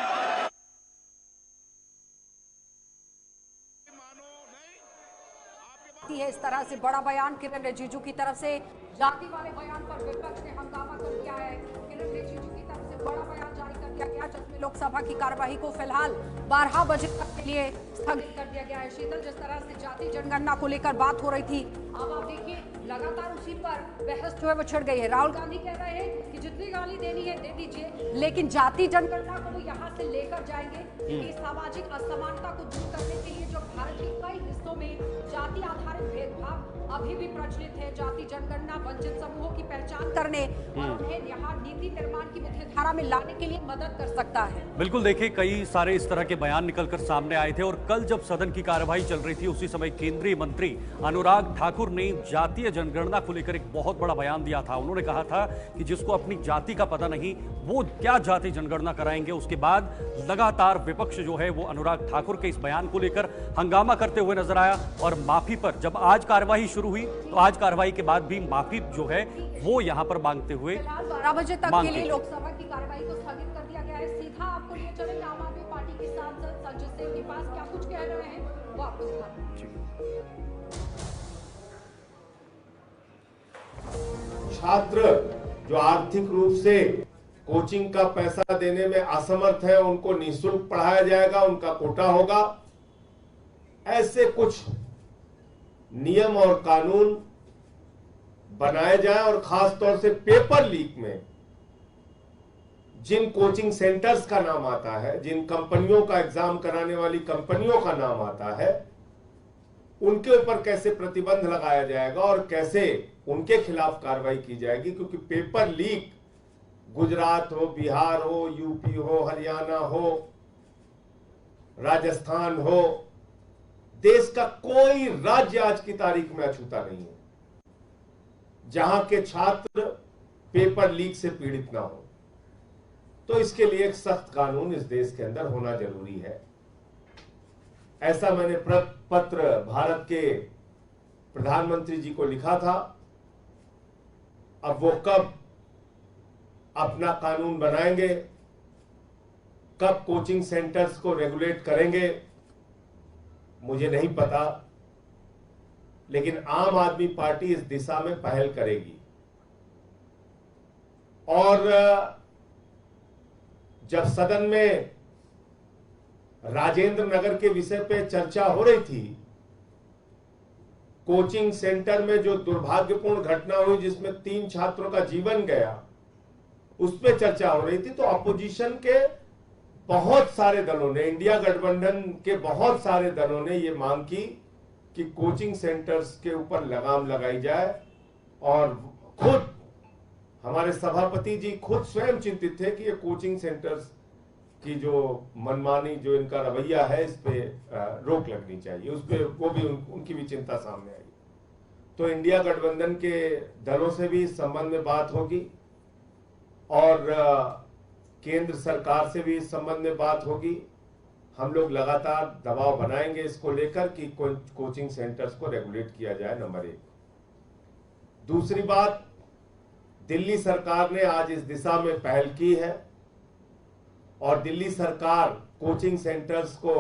है इस तरह से बड़ा बयान किरण रिजिजू की तरफ से। जाति वाले बयान पर विपक्ष ने हंगामा कर दिया है। किरण रिजिजू की तरफ से बड़ा बयान जारी कर दिया गया, जिसमें लोकसभा की कार्यवाही को फिलहाल 12 बजे तक के लिए स्थगित कर दिया गया है। शीतल, जिस तरह से जाति जनगणना को लेकर बात हो रही थी, अब आप देखिए लगातार उसी पर बहस जो है वो छिड़ गई है। राहुल गांधी कह रहे हैं कि जितनी गाली देनी है दे दीजिए, लेकिन जाति जनगणना को वो यहाँ से लेकर जाएंगे कि सामाजिक असमानता को दूर करने के लिए जो भारत के कई हिस्सों में जाति आधारित भेदभाव अभी भी प्रचलित है, जाति जनगणना वंचित समूहों की पहचान करने और उन्हें यहाँ नीति निर्माण की मुख्यधारा में लाने के लिए मदद कर सकता है। बिल्कुल, देखिए कई सारे इस तरह के बयान निकलकर सामने आए थे और कल जब सदन की कार्यवाही चल रही थी उसी समय केंद्रीय मंत्री अनुराग ठाकुर ने जातीय जनगणना को लेकर एक बहुत बड़ा बयान दिया था। उन्होंने कहा था कि जिसको अपनी अपनी जाति का पता नहीं, वो क्या जाति जनगणना कराएंगे। उसके बाद लगातार विपक्ष जो है वो अनुराग ठाकुर के इस बयान को लेकर हंगामा करते हुए नजर आया और माफी पर जब आज कार्यवाही शुरू हुई तो आज कार्यवाही के बाद भी माफी जो है वो यहां पर मांगते हुए 12 बजे तक के लिए लोकसभा की कार्यवाही को स्थगित कर दिया गया है। सीधा आपको लिए चले आम आदमी पार्टी के सांसद संजय सिंह के पास क्या कुछ कह रहे हैं वो आपको दिखाते हैं। छात्र जो आर्थिक रूप से कोचिंग का पैसा देने में असमर्थ है, उनको निःशुल्क पढ़ाया जाएगा, उनका कोटा होगा। ऐसे कुछ नियम और कानून बनाए जाएं और खास तौर से पेपर लीक में जिन कोचिंग सेंटर्स का नाम आता है, जिन कंपनियों का एग्जाम कराने वाली कंपनियों का नाम आता है, उनके ऊपर कैसे प्रतिबंध लगाया जाएगा और कैसे उनके खिलाफ कार्रवाई की जाएगी। क्योंकि पेपर लीक गुजरात हो, बिहार हो, यूपी हो, हरियाणा हो, राजस्थान हो, देश का कोई राज्य आज की तारीख में अछूता नहीं है जहां के छात्र पेपर लीक से पीड़ित ना हो। तो इसके लिए एक सख्त कानून इस देश के अंदर होना जरूरी है। ऐसा मैंने पत्र भारत के प्रधानमंत्री जी को लिखा था। अब वो कब अपना कानून बनाएंगे, कब कोचिंग सेंटर्स को रेगुलेट करेंगे, मुझे नहीं पता, लेकिन आम आदमी पार्टी इस दिशा में पहल करेगी। और जब सदन में राजेंद्र नगर के विषय पे चर्चा हो रही थी, कोचिंग सेंटर में जो दुर्भाग्यपूर्ण घटना हुई जिसमें 3 छात्रों का जीवन गया, उस पर चर्चा हो रही थी, तो अपोजिशन के बहुत सारे दलों ने, इंडिया गठबंधन के बहुत सारे दलों ने यह मांग की कि कोचिंग सेंटर्स के ऊपर लगाम लगाई जाए। और खुद हमारे सभापति जी खुद स्वयं चिंतित थे कि ये कोचिंग सेंटर्स की जो मनमानी, जो इनका रवैया है, इस पे रोक लगनी चाहिए। उस पे वो भी उनकी भी चिंता सामने आई। तो इंडिया गठबंधन के दलों से भी इस संबंध में बात होगी और केंद्र सरकार से भी इस संबंध में बात होगी। हम लोग लगातार दबाव बनाएंगे इसको लेकर कि कोचिंग सेंटर्स को रेगुलेट किया जाए, नंबर 1। दूसरी बात, दिल्ली सरकार ने आज इस दिशा में पहल की है और दिल्ली सरकार कोचिंग सेंटर्स को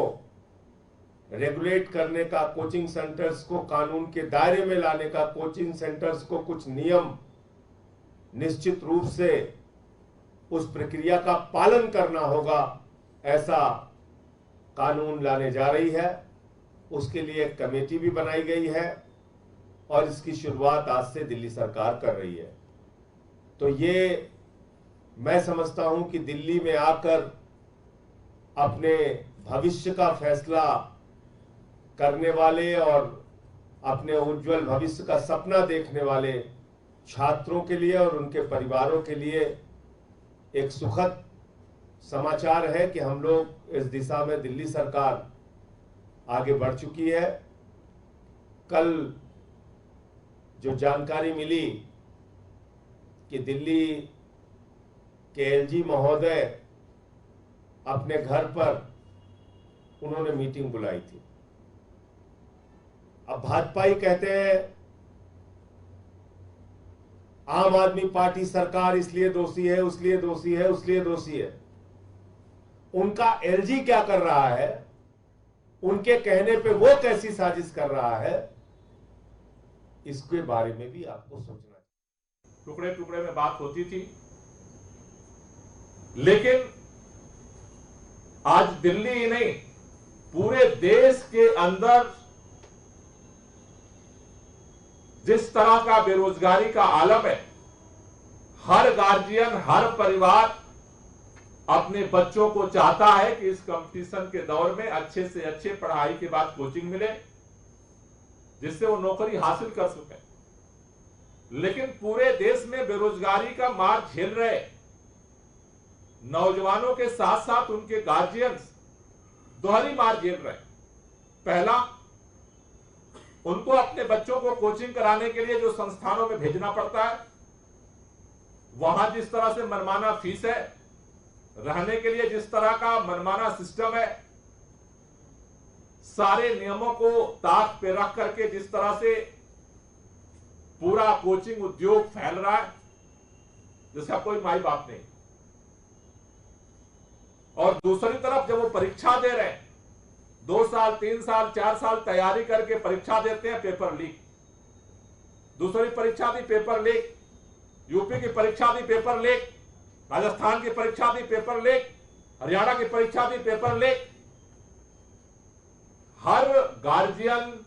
रेगुलेट करने का, कोचिंग सेंटर्स को कानून के दायरे में लाने का, कोचिंग सेंटर्स को कुछ नियम निश्चित रूप से उस प्रक्रिया का पालन करना होगा, ऐसा कानून लाने जा रही है। उसके लिए एक कमेटी भी बनाई गई है और इसकी शुरुआत आज से दिल्ली सरकार कर रही है। तो ये मैं समझता हूं कि दिल्ली में आकर अपने भविष्य का फैसला करने वाले और अपने उज्जवल भविष्य का सपना देखने वाले छात्रों के लिए और उनके परिवारों के लिए एक सुखद समाचार है कि हम लोग इस दिशा में, दिल्ली सरकार आगे बढ़ चुकी है। कल जो जानकारी मिली कि दिल्ली के एलजी महोदय अपने घर पर उन्होंने मीटिंग बुलाई थी। अब भाजपाई कहते हैं आम आदमी पार्टी सरकार इसलिए दोषी है, उसलिए दोषी है, उसलिए दोषी है। उनका एलजी क्या कर रहा है, उनके कहने पे वो कैसी साजिश कर रहा है, इसके बारे में भी आपको सोचना चाहिए। टुकड़े टुकड़े में बात होती थी, लेकिन आज दिल्ली ही नहीं, पूरे देश के अंदर जिस तरह का बेरोजगारी का आलम है, हर गार्जियन, हर परिवार अपने बच्चों को चाहता है कि इस कंपटीशन के दौर में अच्छे से अच्छे पढ़ाई के बाद कोचिंग मिले, जिससे वो नौकरी हासिल कर सके। लेकिन पूरे देश में बेरोजगारी का मार झेल रहे नौजवानों के साथ साथ उनके गार्जियंस दोहरी मार झेल रहे। पहला, उनको अपने बच्चों को कोचिंग कराने के लिए जो संस्थानों में भेजना पड़ता है, वहां जिस तरह से मनमाना फीस है, रहने के लिए जिस तरह का मनमाना सिस्टम है, सारे नियमों को ताक पे रख करके जिस तरह से पूरा कोचिंग उद्योग फैल रहा है, जिसका कोई माई बाप नहीं। और दूसरी तरफ जब वो परीक्षा दे रहे हैं, 2 साल 3 साल 4 साल तैयारी करके परीक्षा देते हैं, पेपर लीक। दूसरी परीक्षा दी, पेपर लीक। यूपी की परीक्षा दी, पेपर लीक। राजस्थान की परीक्षा दी, पेपर लीक। हरियाणा की परीक्षा दी, पेपर लीक। हर गार्जियन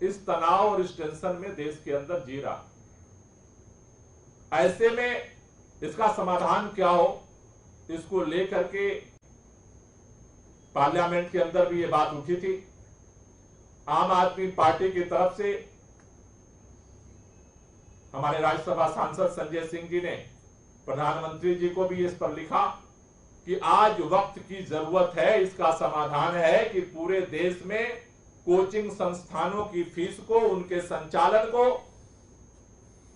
इस तनाव और इस टेंशन में देश के अंदर जी रहा। ऐसे में इसका समाधान क्या हो, इसको लेकर के पार्लियामेंट के अंदर भी ये बात उठी थी। आम आदमी पार्टी की तरफ से हमारे राज्यसभा सांसद संजय सिंह जी ने प्रधानमंत्री जी को भी इस पर लिखा कि आज वक्त की जरूरत है, इसका समाधान है कि पूरे देश में कोचिंग संस्थानों की फीस को, उनके संचालन को,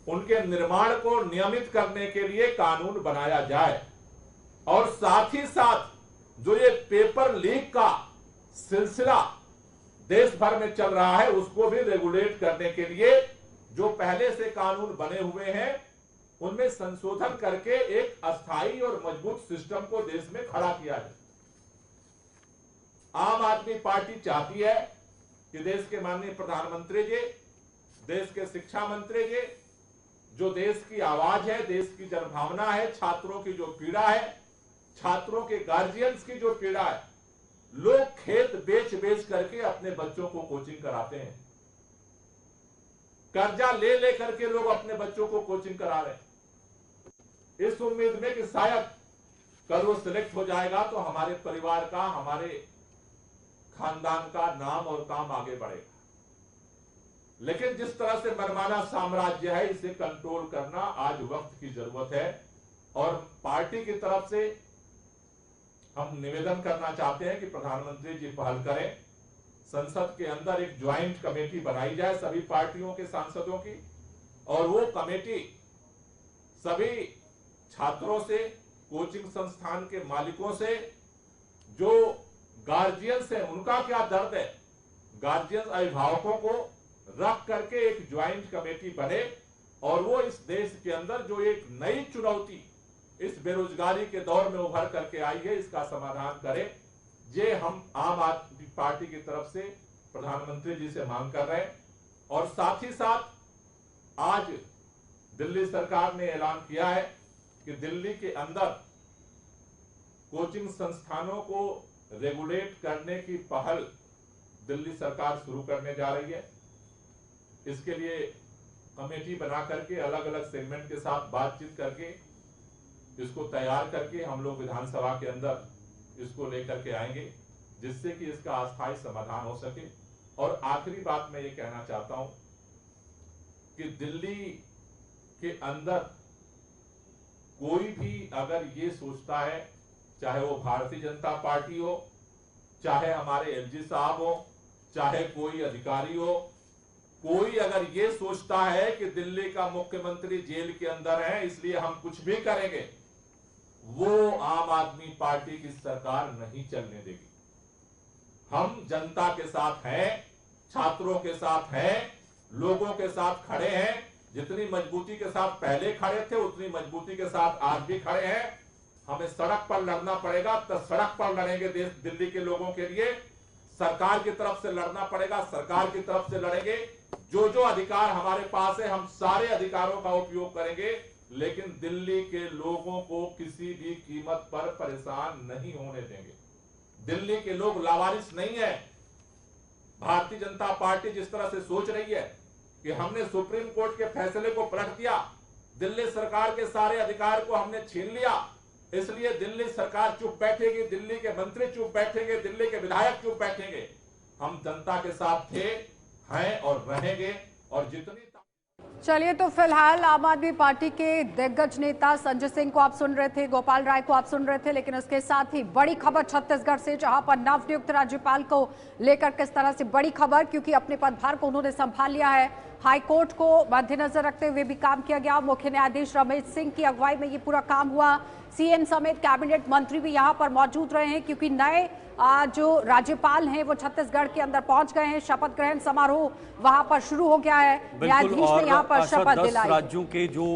उनके निर्माण को नियमित करने के लिए कानून बनाया जाए। और साथ ही साथ जो ये पेपर लीक का सिलसिला देश भर में चल रहा है, उसको भी रेगुलेट करने के लिए जो पहले से कानून बने हुए हैं, उनमें संशोधन करके एक अस्थायी और मजबूत सिस्टम को देश में खड़ा किया जाए। आम आदमी पार्टी चाहती है कि देश के माननीय प्रधानमंत्री जी, देश के शिक्षा मंत्री जी, जो देश की आवाज है, देश की जनभावना है, छात्रों की जो पीड़ा है, छात्रों के गार्जियंस की जो पीड़ा है, लोग खेत बेच बेच करके अपने बच्चों को कोचिंग कराते हैं, कर्जा ले ले करके लोग अपने बच्चों को कोचिंग करा रहे हैं, इस उम्मीद में कि शायद कल वो सिलेक्ट हो जाएगा तो हमारे परिवार का, हमारे खानदान का नाम और काम आगे बढ़ेगा। लेकिन जिस तरह से मनमाना साम्राज्य है, इसे कंट्रोल करना आज वक्त की जरूरत है। और पार्टी की तरफ से हम निवेदन करना चाहते हैं कि प्रधानमंत्री जी पहल करें, संसद के अंदर एक ज्वाइंट कमेटी बनाई जाए सभी पार्टियों के सांसदों की, और वो कमेटी सभी छात्रों से, कोचिंग संस्थान के मालिकों से, जो गार्जियंस है उनका क्या दर्द है, गार्जियंस अभिभावकों को रख करके एक ज्वाइंट कमेटी बने और वो इस देश के अंदर जो एक नई चुनौती इस बेरोजगारी के दौर में उभर करके आई है, इसका समाधान करें। ये हम आम आदमी पार्टी की तरफ से प्रधानमंत्री जी से मांग कर रहे हैं। और साथ ही साथ आज दिल्ली सरकार ने ऐलान किया है कि दिल्ली के अंदर कोचिंग संस्थानों को रेगुलेट करने की पहल दिल्ली सरकार शुरू करने जा रही है। इसके लिए कमेटी बना करके अलग अलग सेगमेंट के साथ बातचीत करके इसको तैयार करके हम लोग विधानसभा के अंदर इसको लेकर के आएंगे, जिससे कि इसका अस्थायी समाधान हो सके। और आखिरी बात मैं ये कहना चाहता हूं कि दिल्ली के अंदर कोई भी अगर ये सोचता है, चाहे वो भारतीय जनता पार्टी हो, चाहे हमारे एलजी साहब हो, चाहे कोई अधिकारी हो, कोई अगर ये सोचता है कि दिल्ली का मुख्यमंत्री जेल के अंदर है इसलिए हम कुछ भी करेंगे, वो आम आदमी पार्टी की सरकार नहीं चलने देगी। हम जनता के साथ हैं, छात्रों के साथ हैं, लोगों के साथ खड़े हैं। जितनी मजबूती के साथ पहले खड़े थे उतनी मजबूती के साथ आज भी खड़े हैं। हमें सड़क पर लड़ना पड़ेगा तो सड़क पर लड़ेंगे देश दिल्ली के लोगों के लिए। सरकार की तरफ से लड़ना पड़ेगा, सरकार की तरफ से लड़ेंगे। जो जो अधिकार हमारे पास है हम सारे अधिकारों का उपयोग करेंगे, लेकिन दिल्ली के लोगों को किसी भी कीमत पर परेशान नहीं होने देंगे। दिल्ली के लोग लावारिस नहीं है। भारतीय जनता पार्टी जिस तरह से सोच रही है कि हमने सुप्रीम कोर्ट के फैसले को पलट दिया, दिल्ली सरकार के सारे अधिकार को हमने छीन लिया, इसलिए दिल्ली सरकार चुप बैठेगी, दिल्ली के मंत्री चुप बैठेंगे, दिल्ली के विधायक चुप बैठेंगे। हम जनता के साथ थे, हैं और रहेंगे। और जितनी चलिए, तो फिलहाल आम आदमी पार्टी के दिग्गज नेता संजय सिंह को आप सुन रहे थे, गोपाल राय को आप सुन रहे थे, लेकिन उसके साथ ही बड़ी खबर छत्तीसगढ़ से, जहां पर नवनियुक्त राज्यपाल को लेकर किस तरह से बड़ी खबर, क्योंकि अपने पदभार को उन्होंने संभाल लिया है। हाईकोर्ट को मद्देनजर रखते हुए भी काम किया गया। मुख्य न्यायाधीश रमेश सिंह की अगुवाई में ये पूरा काम हुआ। सीएम समेत कैबिनेट मंत्री भी यहां पर मौजूद रहे हैं, क्योंकि नए जो राज्यपाल हैं वो छत्तीसगढ़ के अंदर पहुंच गए हैं। शपथ ग्रहण समारोह वहां पर शुरू हो गया है। न्यायाधीश ने यहां पर शपथ दिलाई। राज्यों के जो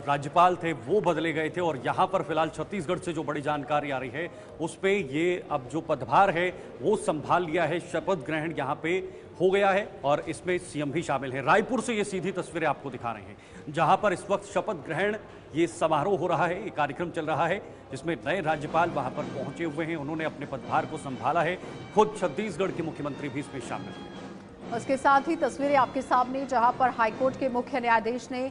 राज्यपाल थे वो बदले गए थे, और यहां पर फिलहाल छत्तीसगढ़ से जो बड़ी जानकारी आ रही है उस पे ये अब जो पदभार है वो संभाल लिया है। शपथ ग्रहण यहाँ पे हो गया है और इसमें सीएम भी शामिल है। रायपुर से ये सीधी तस्वीरें आपको दिखा रहे हैं, जहां पर इस वक्त शपथ ग्रहण ये समारोह हो रहा है, ये कार्यक्रम चल रहा है, जिसमें नए राज्यपाल वहां पर पहुंचे हुए हैं। उन्होंने अपने पदभार को संभाला है। खुद छत्तीसगढ़ के मुख्यमंत्री भी इसमें शामिल हैं। उसके साथ ही तस्वीरें आपके सामने, जहां पर हाईकोर्ट के मुख्य न्यायाधीश ने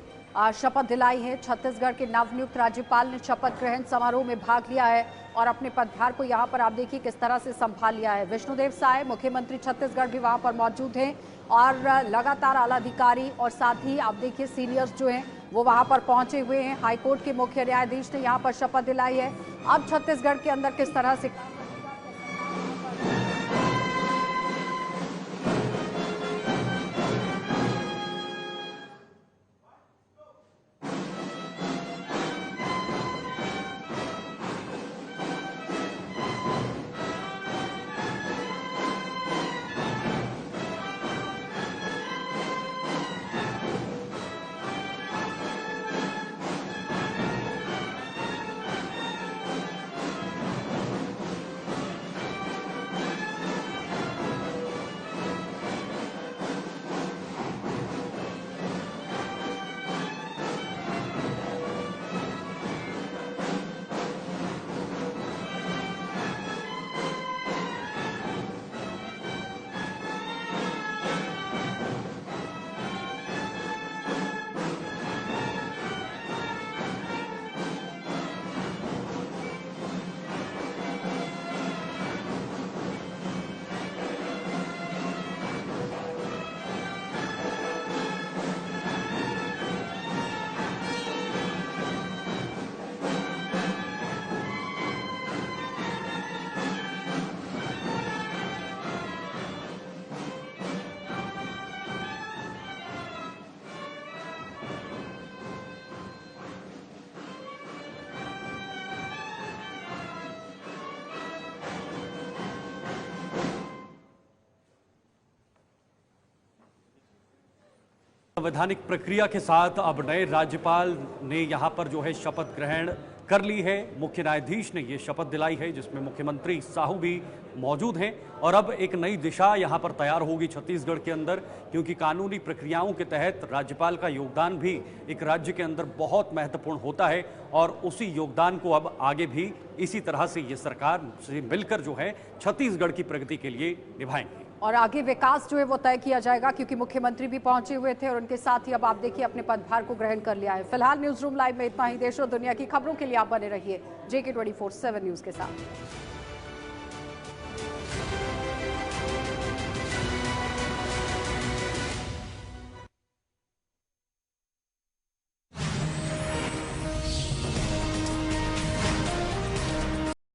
शपथ दिलाई है। छत्तीसगढ़ के नवनियुक्त राज्यपाल ने शपथ ग्रहण समारोह में भाग लिया है और अपने पदभार को यहां पर आप देखिए किस तरह से संभाल लिया है। विष्णुदेव साय मुख्यमंत्री छत्तीसगढ़ भी वहां पर मौजूद हैं, और लगातार आला अधिकारी और साथ ही आप देखिए सीनियर्स जो हैं वो वहां पर पहुंचे हुए हैं। हाईकोर्ट के मुख्य न्यायाधीश ने यहां पर शपथ दिलाई है। अब छत्तीसगढ़ के अंदर किस तरह से संवैधानिक प्रक्रिया के साथ अब नए राज्यपाल ने यहां पर जो है शपथ ग्रहण कर ली है। मुख्य न्यायाधीश ने ये शपथ दिलाई है, जिसमें मुख्यमंत्री साहू भी मौजूद हैं। और अब एक नई दिशा यहां पर तैयार होगी छत्तीसगढ़ के अंदर, क्योंकि कानूनी प्रक्रियाओं के तहत राज्यपाल का योगदान भी एक राज्य के अंदर बहुत महत्वपूर्ण होता है, और उसी योगदान को अब आगे भी इसी तरह से ये सरकार से मिलकर जो है छत्तीसगढ़ की प्रगति के लिए निभाएंगे। और आगे विकास जो है वो तय किया जाएगा, क्योंकि मुख्यमंत्री भी पहुंचे हुए थे और उनके साथ ही अब आप देखिए अपने पदभार को ग्रहण कर लिया है। फिलहाल न्यूज रूम लाइव में इतना ही। देश और दुनिया की खबरों के लिए आप बने रहिए JK 24/7 न्यूज के साथ।